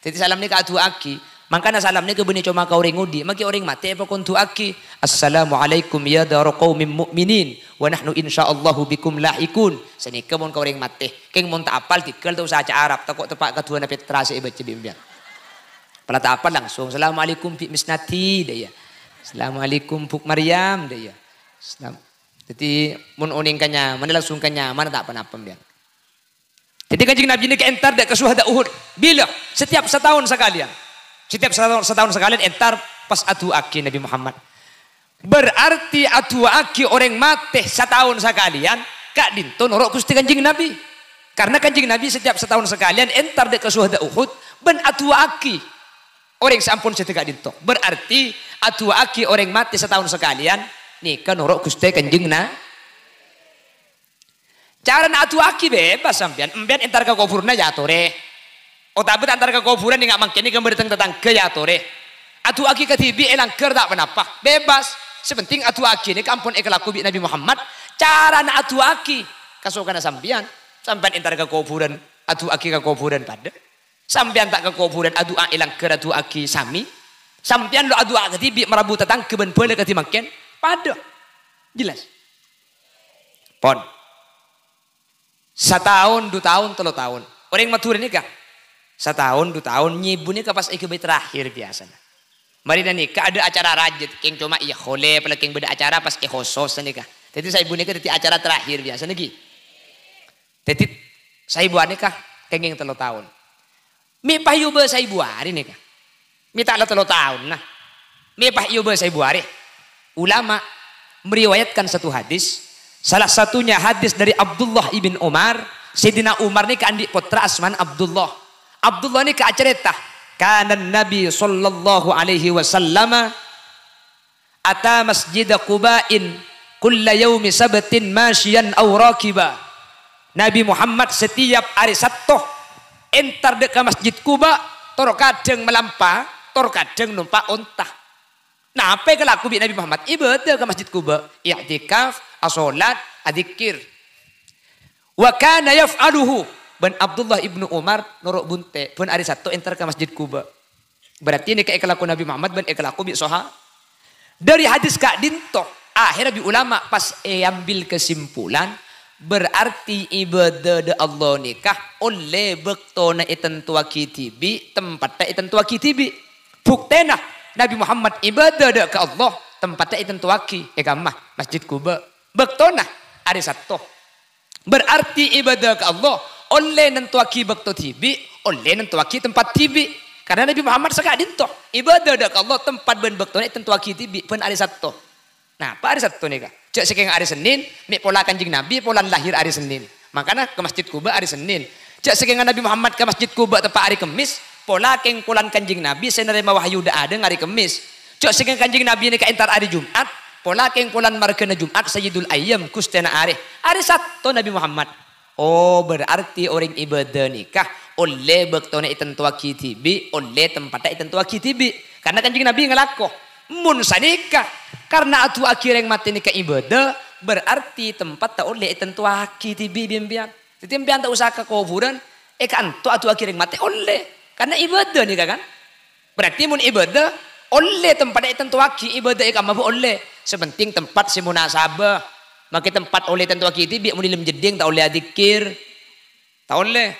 Jadi salam ni ka atu aki mangkana salam ni ke benih cuma ka orang ngudi maki orang mati apa kontu aki assalamualaikum ya dar qaumin mu'minin wa nahnu insyaallahu bikum lahikun senika mun ka orang mati keng mun tak apal tikel tu usaha Arab takok tepak kadua na Petra se baca bimbang pala tak apal langsung assalamualaikum fi misnati dia assalamualaikum buk Maryam dia jadi mun uning kanya mana langsung kanya mana tak apa-apa biar. Jadi Kanjeng Nabi ini ke entar dek ke syuhada Uhud bila setiap 1 tahun sekalian. Setiap 1 tahun sekalian entar pas atu aki Nabi Muhammad. Berarti atu aki orang mati 1 tahun sekalian Kak Dinto norok Gusti Kanjeng Nabi. Karena Kanjeng Nabi setiap setahun sekalian entar dek ke syuhada Uhud ben atua aki. Orang sampun setegak Dinto. Berarti atua aki orang mati setahun sekalian nikah norok Gusti Kanjeng Nabi. Cara atua aki bebas sampean. Embian entar ke kuburna ya tore. Otabet antar ke kuburan yang nggak mungkin kembali tetangga ya tore. Atua aki ketibi elang ker tak penapa. Bebas. Sepenting atua aki ini kampun ekelaku bi Nabi Muhammad. Cara atua aki kasokana sampean. Sampean entar ke kuburan atua aki ke kuburan pada. Sampean tak ke kuburan atua elang ker atua aki sami. Sampean lo atua ketibi merabu tetangga ben boleh ketimaken pada. Jelas. Pon. Setahun, 2 tahun, 3 tahun. Orang matur nikah. Setahun, 2 tahun, nyibu nikah pas ikut terakhir biasa. Mari nikah ada acara rajit, keng cuma iya khole, apalagi keng beda acara pas khusus nikah. Jadi saya ibu nikah di acara terakhir biasa lagi. Jadi saya ibu nikah keng 3 tahun. Mi pahyuba saya ibu hari nikah. Mi tak 3 tahun nah. Mi pahyuba saya ibu hari. Ulama meriwayatkan satu hadis. Salah satunya hadis dari Abdullah ibn Umar. Sayyidina Umar ni ke adik putra Asman Abdullah. Abdullah ni ke cerita. Kana Nabi sallallahu alaihi wasallam ata masjid Quba'in kulla yaumi sabtin masyian aw rakiba. Nabi Muhammad setiap hari Sabtu entar dek ke masjid Quba, tor kadang melampa, tor kadang numpak unta. Nah, apa yang kelaku Nabi Muhammad? Ibadah ke masjid Quba, i'tikaf, asolat, adzikir. Wa kana yaf'aluhu. Ben Abdullah ibnu Umar norok bunte pun hari Sabtu entar ke masjid Quba. Berarti ini kelaku Nabi Muhammad ben kelaku bi soha. Dari hadis Kak Dinto, akhirnya bi ulama pas ambil kesimpulan berarti ibadah de Allah nikah oleh bektona iten tua kitibi tempatnya iten tua kitibi. Buktena Nabi Muhammad ibadah de ke Allah tempatnya iten tua ki kamah masjid Quba. Bektona hari Sabtu. Berarti ibadah ke Allah oleh nentuaki bekto tibi, oleh nentuaki tempat tibi. Karena Nabi Muhammad sekadin toh ibadah dak Allah tempat ben bekto ni tentuaki tibi pen hari Sabtu. Nah, apa hari Sabtu nih kak? Cek sekeng hari Senin, mi pola Kanjeng Nabi pola lahir hari Senin. Makanya ke Masjid Quba hari Senin. Cek sekeng Nabi Muhammad ke Masjid Quba tempat hari Kamis, pola keng polan Kanjeng Nabi senerima wahyu dak ada hari Kamis. Cek sekeng Kanjeng Nabi ni ke entar hari Jumat, pola keng polan markena Jumat Sayyidul Ayyam kustena hari Sabtu Nabi Muhammad. Oh, berarti orang ibadah nikah oleh bektone itentua kitibi, oleh tempatnya itentua kitibi. Karena Kanjeng Nabi ngelako mun sanikah karena atu akhir yang mati nikah ibadah berarti tempat tak oleh itentua kitibi bimbingan. Jadi bimbingan tak usah ke kuburan, kan atu akhir yang mati oleh karena ibadah nikah kan. Berarti mun ibadah oleh tempatnya itentua ki ibadah ikan mabu oleh. Sepenting tempat si munasabah. Maka tempat oleh tentu kitibi mun dilim jeding tak oleh adikir. Tak oleh.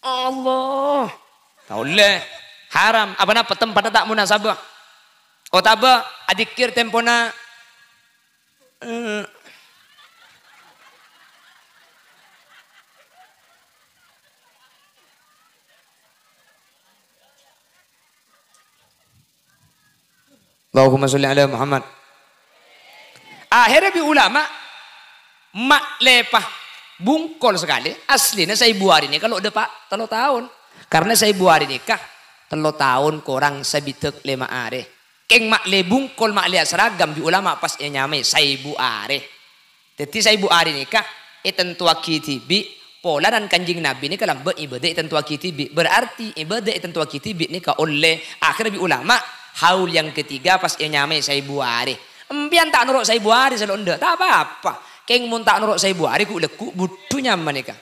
Allah. Tak oleh. Haram. Apa napa tempatnya tak munasabah. Oh taba adikir tempona Allahumma sholli ala Muhammad. Akhirnya bi ulama mak lepah bungkol sekali. Aslinya saya ibu hari ini kalau udah pak 3 tahun. Karena saya ibu hari nikah 3 tahun kurang sebitek 5 hari. Keng mak le bungkol mak le seragam bi ulama pas nyame saya ibu hari. Jadi saya ibu hari nikah tentu kitibi pola dan Kanjeng Nabi ini kalau beribadah tentu kitibi berarti ibadah tentu kitibi ini ka oleh akhirnya bi ulama haul yang ketiga pas nyame saya ibu hari. Empian tak nurut saya ibu hari selalu ndak tak apa-apa. Keng mun tak nurut saya ibu hari ku leku butuh nyaman nikah.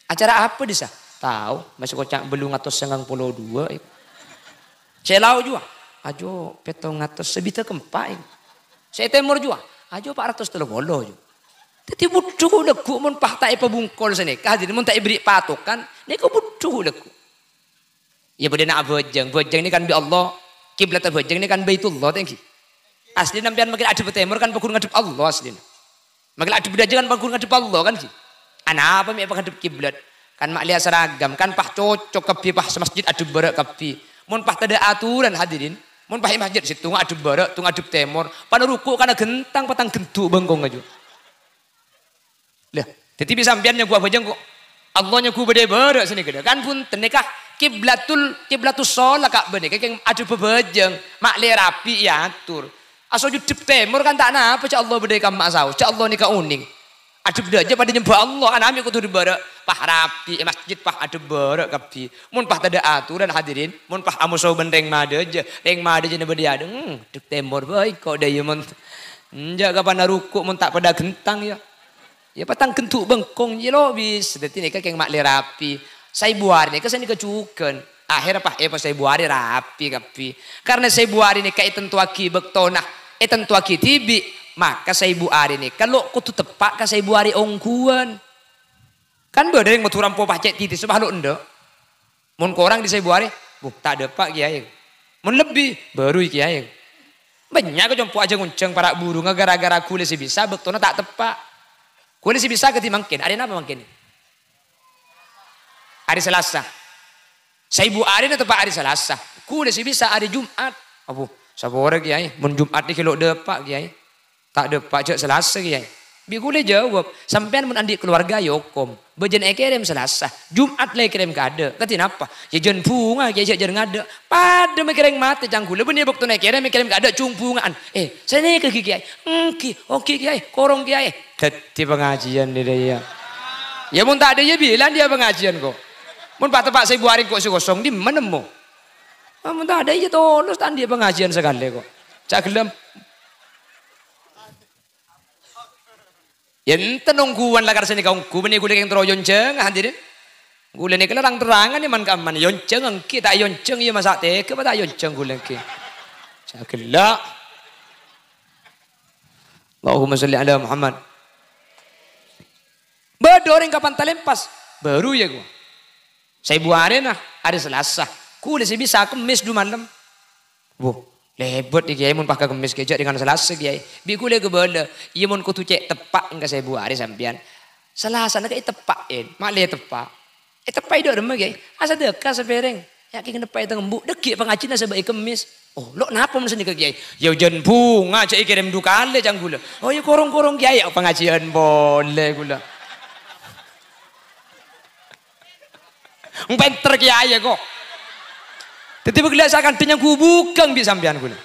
Acara apa desa? Tahu masih kocak belum 192. Celau juga. Ajo petong atas sebita kempai. Saya temur juga. Ajo 430 juga. Tapi butuh leku mun pahtai pabungkol senikah. Jadi mun tak beri patokan. Ini ku butuh leku. Ya berdena bojeng. Bojeng ini kan bi Allah. Kiblat bojeng ini kan Baitullah. Thank you. Asli nampian makin adep temur kan pakur ngadep Allah asli. Makin adep beda kan pakur ngadep Allah kan sih. Ana apa mi ngadep kiblat. Kan mak lihat seragam kan pah cocok kepi pah semasjid adep barak kepi. Mun pah tada aturan hadirin. Mun pah masjid situ adep barak tung adep temur. Pada ruku kana gentang patang gentu bengkong aja. Jadi bisa sampean gua bajang kok Allahnya ku bede berak sini gede kan pun tenikah kiblatus sholat kak bede kayak ada bebajang mak rapi ya atur asal judip temur kan tak napa cak Allah bede kam mak saus cak Allah nikah uning ada beda aja pada nyembah Allah anami ku tuh berak pah rapi masjid pah ada berak kapi mun pah tada aturan hadirin mun pah amusau bendeng made aja bede ada dip temur baik kok daya mun jaga pada rukuk mun tak pada gentang ya. Ya patang kentuk bengkong je lo bis. Dadi nek keng mak le rapi. Saya buari nek kesani kecuken. Akhir apa saya buari rapi kapi. Karena saya buari nek tentu aki bektona. Tentu aki tibi. Maka saya buari nek kalau kutu tepak ka saya buari ongkuan. Kan beda yang maturan po pacek titis sebah lo endo. Mun korang di saya buari, tak ada pak kiai. Mun lebih baru kiai. Banyak kejompo aja ngunceng para burung gara-gara kulit si bisa bektona tak tepak. Kulit sih bisa ketimangkin. Hari apa mungkin? Hari Selasa. Saya ibu hari ini tepat hari Selasa. Kulit sih bisa hari Jumat. Apa? Sabore kiai. Mun Jumat ni kalau depak kiai. Tak depak cak Selasa kiai. Bi kulit jawab. Sampean mun andi keluarga yokom. Bejen ekerem Selasa. Jumat lagi kerem kada. Kati napa? Ya jen bunga kiai jen ngada. Pada mekereng mati cangkule. Benih waktu ekerem mekerem kada cung bungaan. Saya ni ke kiai. Oke kiai. Korong kiai. Dadi pengajian dia. Ya mun tak ada ya bilang dia pengajian kok. Mun pak tepak saya buarin kok si kosong di mana mo. Mun tak ada ya tolong tan dia pengajian sekali kok. Cak gelem. Ya ente nungguan lah karsane kaungku beni gule keng tro yonceng hadirin. Gule ni kelarang terangan ni man kaman yonceng engki tak yonceng ya masak teh ke tak yonceng gule engki. Cak gelak. Allahumma sholli ala Muhammad. Bedoreng kapan talempas baru ya gua. Saya buarin nah hari Selasa. Kulit saya bisa kemis dua malam. Wow. Lebet nih kiai mun pakai kemis kejak dengan Selasa kiai. Bi kulit ke bala. Iya mun kutu cek tepak engka saya buarin sampean. Selasa nak tepakin. Mak tepak. Tepak itu remeh kiai. Asa dekat sepereng. Ya kena tepak itu ngembuk. Dekik pengacina sebaik kemis. Oh, lo kenapa mesti ke kiai? Ya jen bunga cek kirim dukale jang gula. Oh ya korong-korong kiai pengajian boleh gula. Penter kiai kok. Tetapi kelihasan tanya ku bukan bisa sampean gula.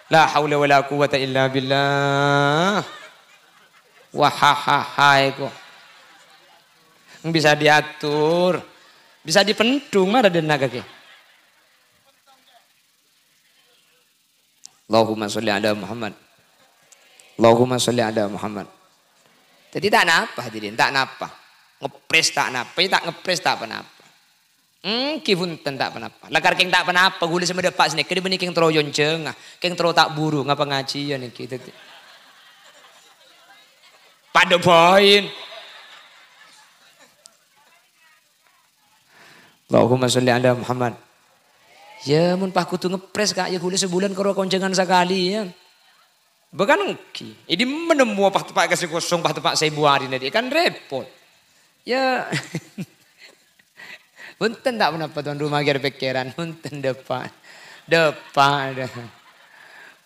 La haula wala quwata illa billah. Wah kok. Bisa diatur, bisa dipendung mana denaga ke. Allahumma sholli ala Muhammad. Allahumma sholli ala Muhammad. Jadi tak napa hadirin, tak napa. Ngepres tak napa, tak ngepres tak apa-apa. Kifun tak apa-apa. Lakar keng tak apa-apa, gula sama depak sini. Kedi benih keng tro yonceng, keng tro tak buru ngapa ngajian ni kita. Pada poin. Allahumma sholli ala Muhammad. Ya mun pak kutu ngepres kak ya gula sebulan karo koncengan sekali ya. Bahkan ki. Ini menemu pak tepak kasih kosong pak tepak saya buarin tadi kan repot. Ya. Punten tak pernah tuan rumah gear pikiran, punten depan.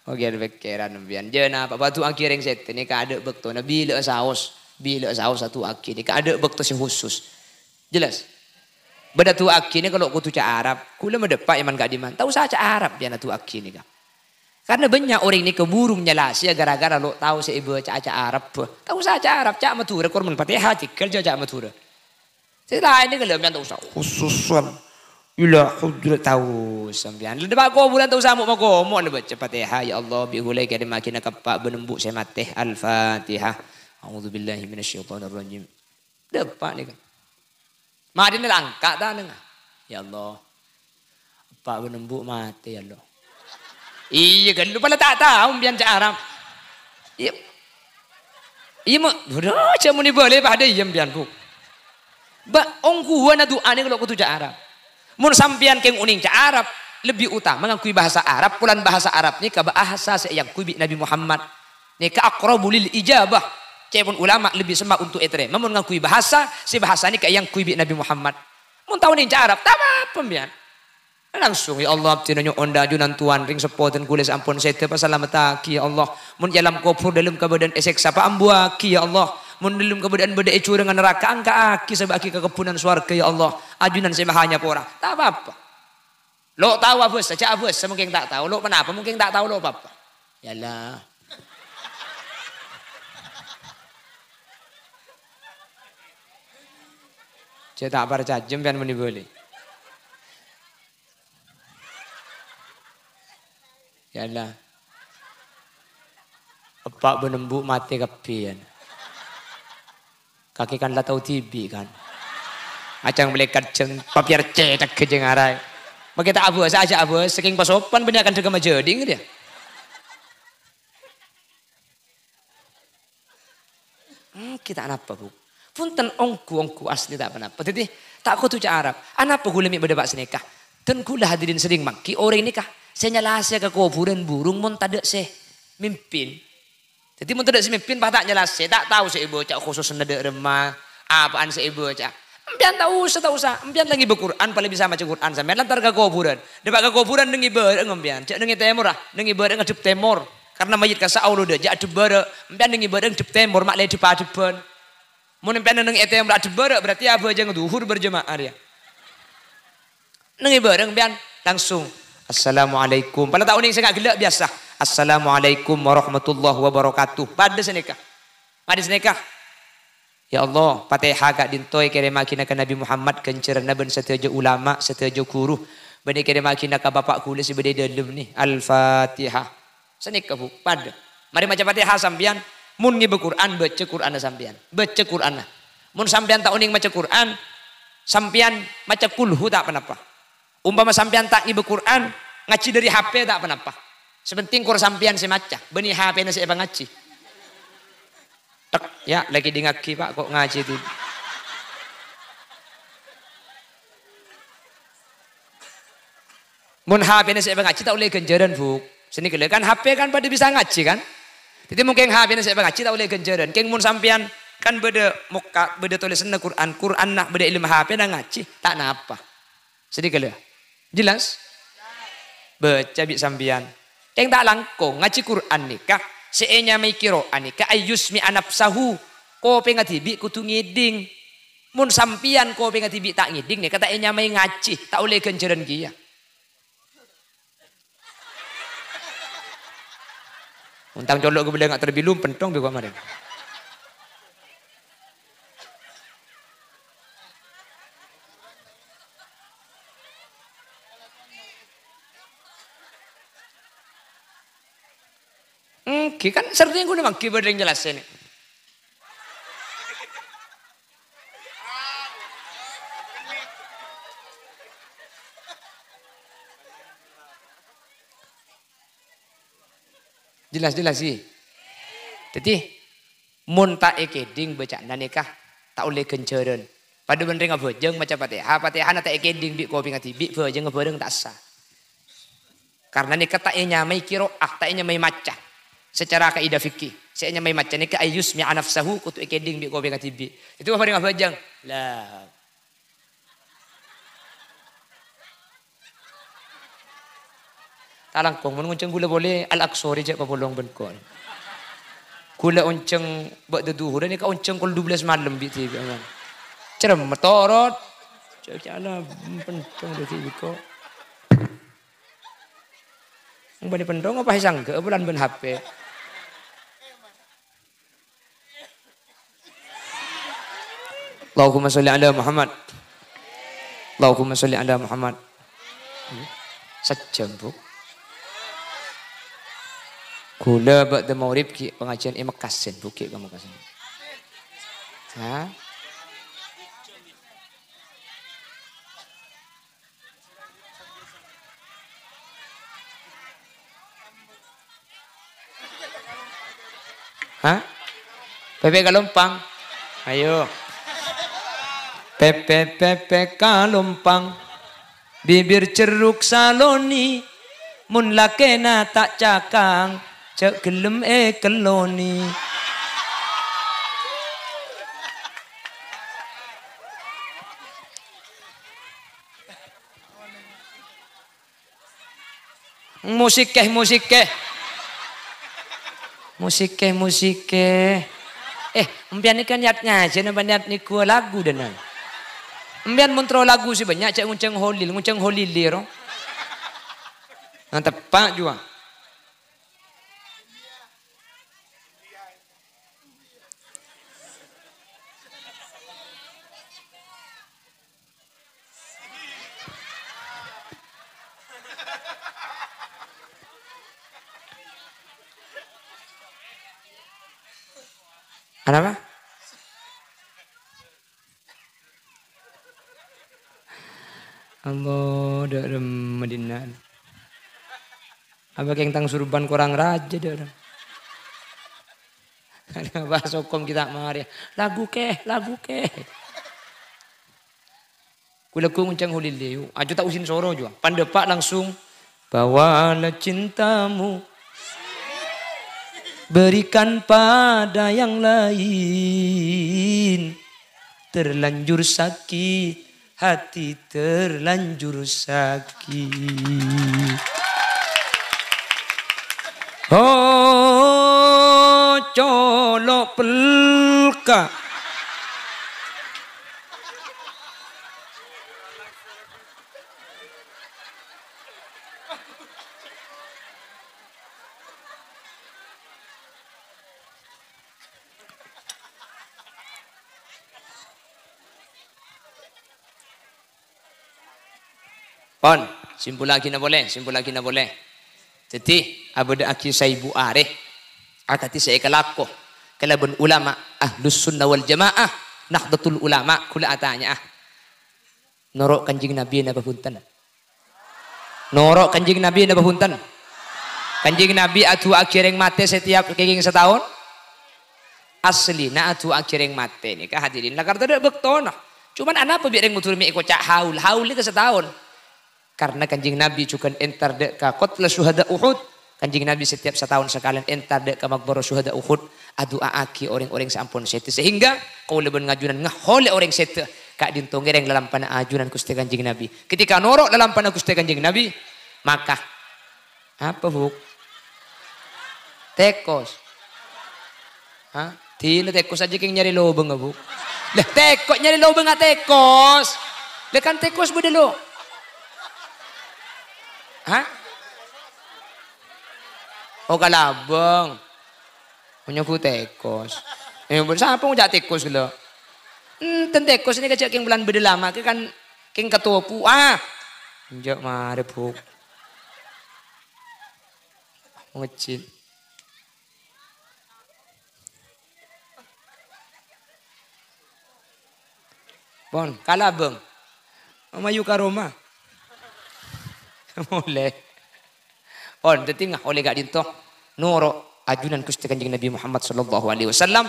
Gear pikiran bian. Jena apa batu akhir yang set ini kada bekto na bila saus satu akhir ini kada bekto si khusus. Jelas. Beda tu akhir ini kalau kutu cak Arab, kula mendepak iman gak diman. Tahu saja Arab bian tu akhir ini kan. Karena banyak orang ini keburung nyelas ya gara-gara lo tahu si ibu cak Arab. Tahu saja Arab cak matura korban Fatihah kerja cak matura. Setelah ini kalau yang tahu sah khususan ilah hudrat tahu sampean. Lepas kau bulan tahu samu mau kau mau lepas cepat ya Allah bihulai kadi makin kapak benembuk saya mati al-Fatihah. A'udzubillahi minasyaitonirrajim. Depak ni kan. Mari ni langkah dah nengah. Ya Allah. Apa benembuk mati ya Allah. Iya kan lupa tak tahu biar cak Arab. Iya. Iya mak. Bodoh cak muni boleh pada iya biar bu. Ba ongkuan doa ni kalau kutu cak Arab. Mun sampian keng uning cak Arab lebih utama ngakui bahasa Arab. Pulan bahasa Arab ni ke bahasa yang kui Nabi Muhammad. Ni ke aqrabu lil ijabah. Cepun ulama lebih semak untuk etre. Mun ngakui bahasa si bahasa ni ke yang kui Nabi Muhammad. Mun tahu ni cak Arab tak apa biar. Langsung ya Allah tinanyo onda junan tuan ring sepoten kulis ampun sete pasalamataki ya Allah. Mun jalam kopur dalam kebadan esek sapa ambuaki ya Allah. mun dalam keberadaan beda curang neraka angka aki sebab ke kepunan swarga ya Allah ajunan saya bahanya pora tak apa-apa lo tahu abus saja abus mungkin tak tahu lo kenapa mungkin tak tahu lo apa-apa yalah saya tak percaya jempian meni boleh yalah apa benembuk mati kepian kaki kan lah tahu tibi kan acang melekat jeng papiar cetak ke jeng arai maka tak abus aja abus saking pasopan banyak kan juga majading dia kita apa bu punten ongku asli tak apa jadi tak kau tuh Arab anak apa gula mi berdebat senikah dan gula hadirin sering maki orang nikah saya nyelasnya ke kuburan burung mun tak ada saya mimpin jadi mun tidak semimpin tak jelas saya tak tahu saya ibu cak khusus nade remah apaan saya ibu cak empian tahu usah empian lagi berquran paling bisa baca Quran sampai lantar ke kuburan depak ke kuburan dengi bereng empian cak dengi temur ah dengi bereng ngedep temur karena mayit ka saulu de jak debere empian dengi bereng dep temur mak le depan mun empian dengi temur debere berarti abu aja ngeduhur berjemaah dia dengi bereng empian langsung Assalamualaikum. Pada tahun ini saya nggak gelak biasa. Assalamualaikum warahmatullahi wabarakatuh. Pada senikah. Ya Allah, Fatihah kak dintoy kere makina ke Nabi Muhammad kencerna ben setuju ulama, setuju guru. Bani kere makina ke bapak kulis bade dalam nih. Al-Fatihah. Senikah bu. Pada. Mari baca Fatihah sambian. Mun ngi Quran baca Quran sambian. Baca Quran. Mun sambian tahun ini baca Quran. Sambian baca kulhu tak apa-apa. Umpama sampean tak ngi Quran ngaji dari HP tak apa-apa. Sepenting kur sampean semaca. Beni HP na saya ngaji. Tak ya lagi di ngaki Pak kok ngaji itu. Mun HP na saya ngaji tak boleh genjaran bu. Sini kele kan HP kan pada bisa ngaji kan. Jadi mungkin HP na saya ngaji tak boleh genjaran. Keng mun sampean kan beda muka beda tulisan Quran nak beda ilmu HP na ngaji tak napa. Sedih kele. Jelas? Baca bik sambian. Yang tak langkong ngaji Quran nikah. Seenya may kiroan nikah. Ayus mi anapsahu. Ko pengati bik kutu ngiding. Mun sampian ko pengati bik tak ngiding nih. Kata enya may ngaji. Tak oleh kenjaran kia. Untang colok ke bela ngak terbilum pentong bik kemarin. Kan sering gue memang keyboard yang jelas ini. Jelas sih. Jadi mun tak ekeding baca nikah tak oleh kenceran. Pada bener ngapa bojeng baca Fatihah na tak ekeding bi kopi ngati bi bojeng ngebareng tak sah. Karena nikah tak nyamai kiroah tak nyamai maca. Secara kaidah fikih saya nyamai macam ni ke ayus mi anafsahu kutu ekeding bi ko bengati bi itu apa dengan bajang lah talang kong mun ngonceng gula boleh al aksori je papolong benkol gula onceng bak deduhur ni ka onceng kol 12 malam bi ti kan cerem metorot jala pentong de ti ko bani pendong apa hisang ke bulan ben HP Allahumma sholli ala Muhammad. Allahumma sholli ala Muhammad. Sejam bu. Kula ba'da maurib ki pengajian Mekasin bu ki kamu kasin. Ha? Hah? Pepe Kalumpang. Ayo. Pepe Kalumpang. Bibir ceruk saloni. Mun lakena tak cakang. Cek gelem keloni. Musik keh. Empian ni kan niat ngaji, nampak niat ni kuah lagu dan nan. Empian muntro lagu sih banyak, cak ngunceng holil liro. Nah tepak juga. Kenapa? Ambo dak Madinah. Apa keng tang surban kurang raja dak. Ada bahasa hukum kita mari. Lagu keh. Kulaku nguncang hulil liu. Aju tak usin soro juga. Pandepak langsung. Bawalah cintamu. Berikan pada yang lain. Terlanjur sakit. Hati terlanjur sakit. Oh colok pelka. Pon, simpul lagi na boleh. Jadi, abada aki sa ibu are, atati sa ikalako, kalaban ulama, ahlus sunnah wal jamaah, nahdlatul ulama, kula atanya norok kanjing Nabi na bahuntan. Norok kanjing Nabi na bahuntan. Kanjing Nabi atu akhireng mate setiap kenging setahun. Asli na atu akhireng mate ni hadirin. Lakar tada bektona. Cuman anak apa biareng mutur mi ikut cak haul ni ke setahun. Karena kanjing Nabi juga entar dek ka qatla syuhada Uhud. Kanjing Nabi setiap setahun sekalian entar dek ka makbaro syuhada Uhud. Adu aaki orang-orang seampun sete. Sehingga kau leben ngajunan ngahole orang sete. Kak dintong ngereng dalam pana ajunan kusti kanjing Nabi. Ketika norok dalam pana kusti kanjing Nabi. Maka. Apa buk? Tekos. Hah? Tila tekos aja keng nyari lobeng buk. Lah tekos nyari lobeng gak tekos. Lah kan tekos bedelo. Hah? Oh kalabang. Punya ku tekos. Siapa mau jadi tekos gila? Ten tekos ini kecil keng bulan beda lama. Kan keng ketopu. Injak mare buk. Ngecil. Bon, kalabang. Mayu karoma. Boleh. On detingah oleh gak dinto noro ajunan Gusti Kanjeng Nabi Muhammad sallallahu alaihi wasallam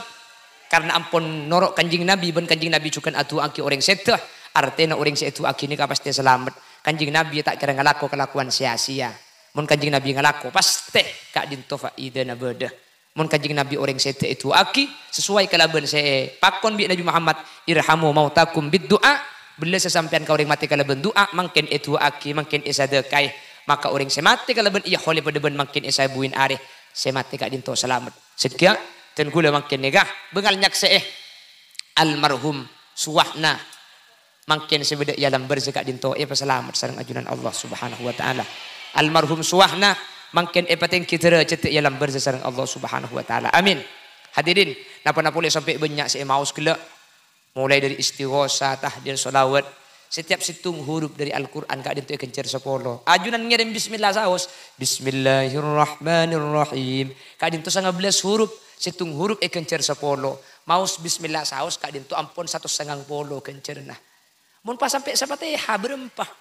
karena ampun norok kanjing Nabi ben kanjing Nabi cukan atu aki orang seteh artinya orang setu aki ni pasti selamat. Kanjing Nabi tak kira ngalako kelakuan sia-sia. Mun kanjing Nabi ngalako pasti kak dinto faidana beda. Mun kanjing Nabi orang seteh itu aki sesuai kalaban saya pakon bi Nabi Muhammad irhamu mautakum bid doa. Bila sesampian kau orang mati kalau berdoa, makin itu aki, makin isa dekai. Maka orang semati kalau ber iya oleh berdeban makin isa buin are. Semati kak dinto selamat. Sekian dan gula makin negah. Bengal nyak almarhum suwahna. Makin sebeda ialam berzekak dinto selamat sareng ajunan Allah Subhanahu wa taala. Almarhum suwahna makin pateng kita cetek ialam berzekak sareng Allah Subhanahu wa taala. Amin. Hadirin, napa-napa boleh sampai banyak saya maus gila. Mulai dari istighosa, tahlil, sholawat. Setiap situng huruf dari Al-Quran. Kak dintu kencer sepolo. Ajunan ngirim bismillah saus. Bismillahirrahmanirrahim. Kak dintu sangat belas huruf. Situng huruf kencer sepolo. Maus bismillah saus. Kak dintu ampun 1,5 polo kencerna. Mun pas sampai Fatihah berempah.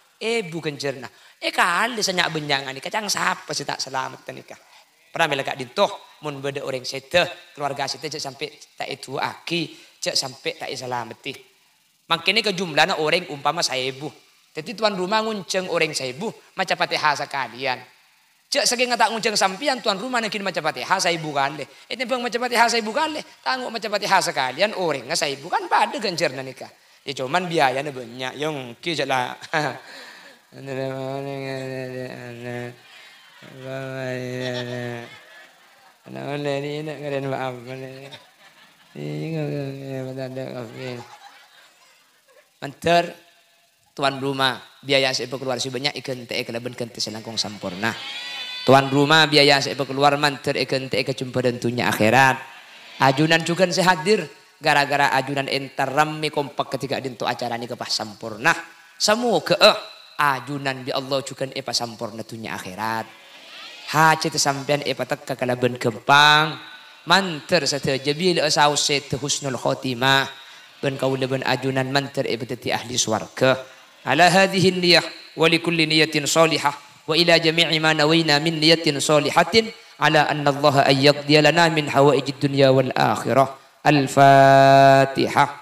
Bu kencerna. Kali senyak benyangan. Kacang siapa sih tak selamat nikah. Pernah mela kak dintu. Mun beda orang sete. Keluarga sete sampai tak itu aki. Cek sampai tak islamati. Makin ini ke jumlahnya orang umpama 1,000. Jadi tuan rumah ngunceng orang 1,000. Macam Fatihah sekalian. Cek saking tak ngunceng sampian tuan rumah nakin macam Fatihah 1,000 kali. Ini bang macam Fatihah 1,000 kali. Tangguh macam Fatihah sekalian orangnya 1,000 kan pada ganjarnya nikah. Ya cuman biayanya banyak. Yang kisah lah. Manter tuan rumah biaya saya keluar si banyak ikan teh kelaban kente selangkong sampurna. Tuan rumah biaya saya keluar manter ikan teh kejumpa tentunya akhirat. Ajunan juga saya hadir gara-gara ajunan entar rame kompak ketika dintu acara ini kepah sampurna. Semua ke ajunan bi Allah juga epa sampurna tunya akhirat. Hajat sampean epa tekka kelaban gempang manter sateja bila saus set husnul khotimah. Ben kaula ben ajunan manter ibadati ahli swarga ala hadhihi niyah wa li kulli niyatin salihah wa ila jami'i ma nawayna min niyatin salihatin ala anna Allah ayyaqdi lana min hawaijid dunya wal akhirah. Al-Fatihah.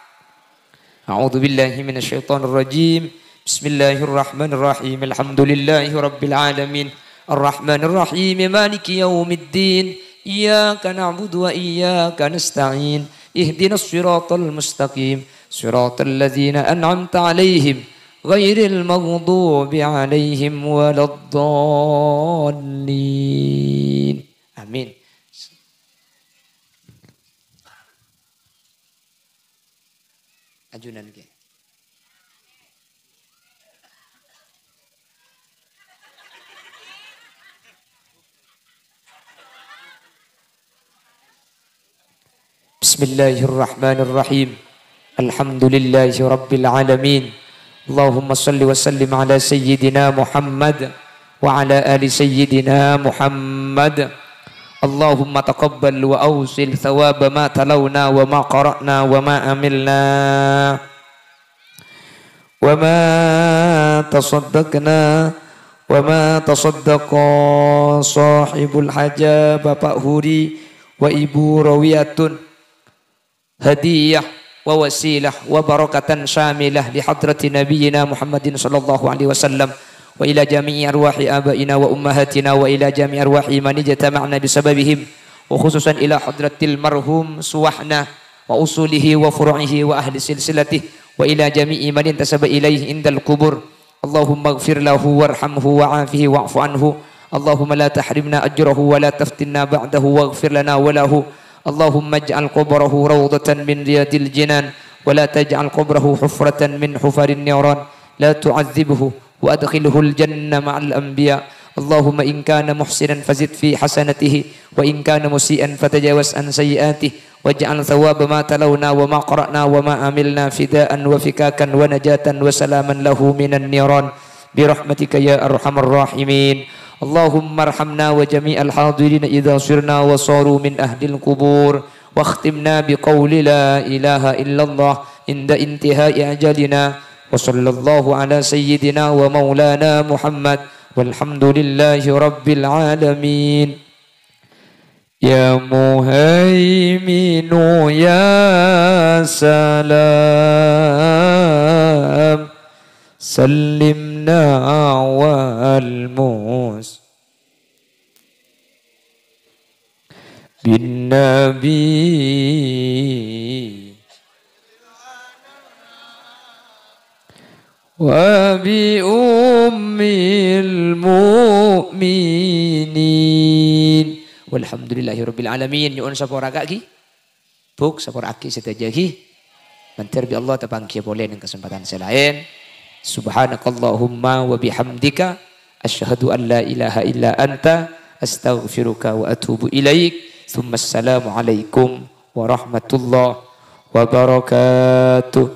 A'udzu billahi minasy syaithanir rajim. Bismillahirrahmanirrahim. Alhamdulillahi rabbil alamin. Arrahmanir rahim. Maliki yaumiddin. Iyyaka na'budu wa iyyaka nasta'in. Ihdinas siratal mustaqim siratal ladzina an'amta 'alaihim ghairil maghdubi 'alaihim waladdallin. Amin. Ajunan ke. Bismillahirrahmanirrahim. Alhamdulillahi rabbil alamin. Allahumma salli wa sallim ala sayyidina Muhammad wa ala ali sayyidina Muhammad. Allahumma taqabbal wa awsil thawaba ma talawna wa ma qara'na wa ma amilna wa ma tasaddaqna wa ma tasaddaqa sahibul haja Bapak Huri wa Ibu Rawiyatun hadiyah wa wasilah wa barakatan syamilah li hadrati nabiyyina Muhammadin sallallahu alaihi wasallam wa ila jami'i arwahi abaina wa ummahatina wa ila jami'i arwahi man ijtama'na bisababihim wa khususan ila hadratil marhum suwahna wa usulihi wa furu'ihi wa ahli silsilatihi wa ila jami'i man intasaba ilaihi indal kubur. Allahumma ighfir lahu warhamhu wa'afihi wa'fu anhu. Allahumma la tahrimna ajrahu wa la taftinna ba'dahu waghfir lana wa lahu. Allahumma ij'al qubrahu rawdatan min riyadil jinan wa la taj'al qubrahu hufratan min hufarin niran la tu'adzibhu wa adkhilhu al-jannah ma'al anbiya. Allahumma in kana muhsinan fazid fi hasanatihi wa in kana musian fatajawaz an sayyiatihi waj'al thawaba ma talawna wa ma qara'na wa ma amilna fidaan wa fikakan wa najatan wa salaman lahu minan niran bi rahmatika ya arhamar rahimin. Allahumma arhamna wa jami'al hadirin idza sirna wa saru min ahlil qubur wa akhtimna biqawli la ilaha illallah inda intihai ajalina wa sallallahu ala sayyidina wa maulana Muhammad walhamdulillahi rabbil alamin. Ya muhaiminu ya salam sallimna wal mus bin nabi wa bi ummil mu'minin walhamdulillahirabbil alamin. Nyuun sapora kaki buk sapora aki setajaki mantir bi Allah tapangki boleh dengan kesempatan selain. Subhanakallahumma wa bihamdika asyhadu an la ilaha illa anta astaghfiruka wa atubu ilaik. Tsumma assalamu alaikum warahmatullahi wabarakatuh.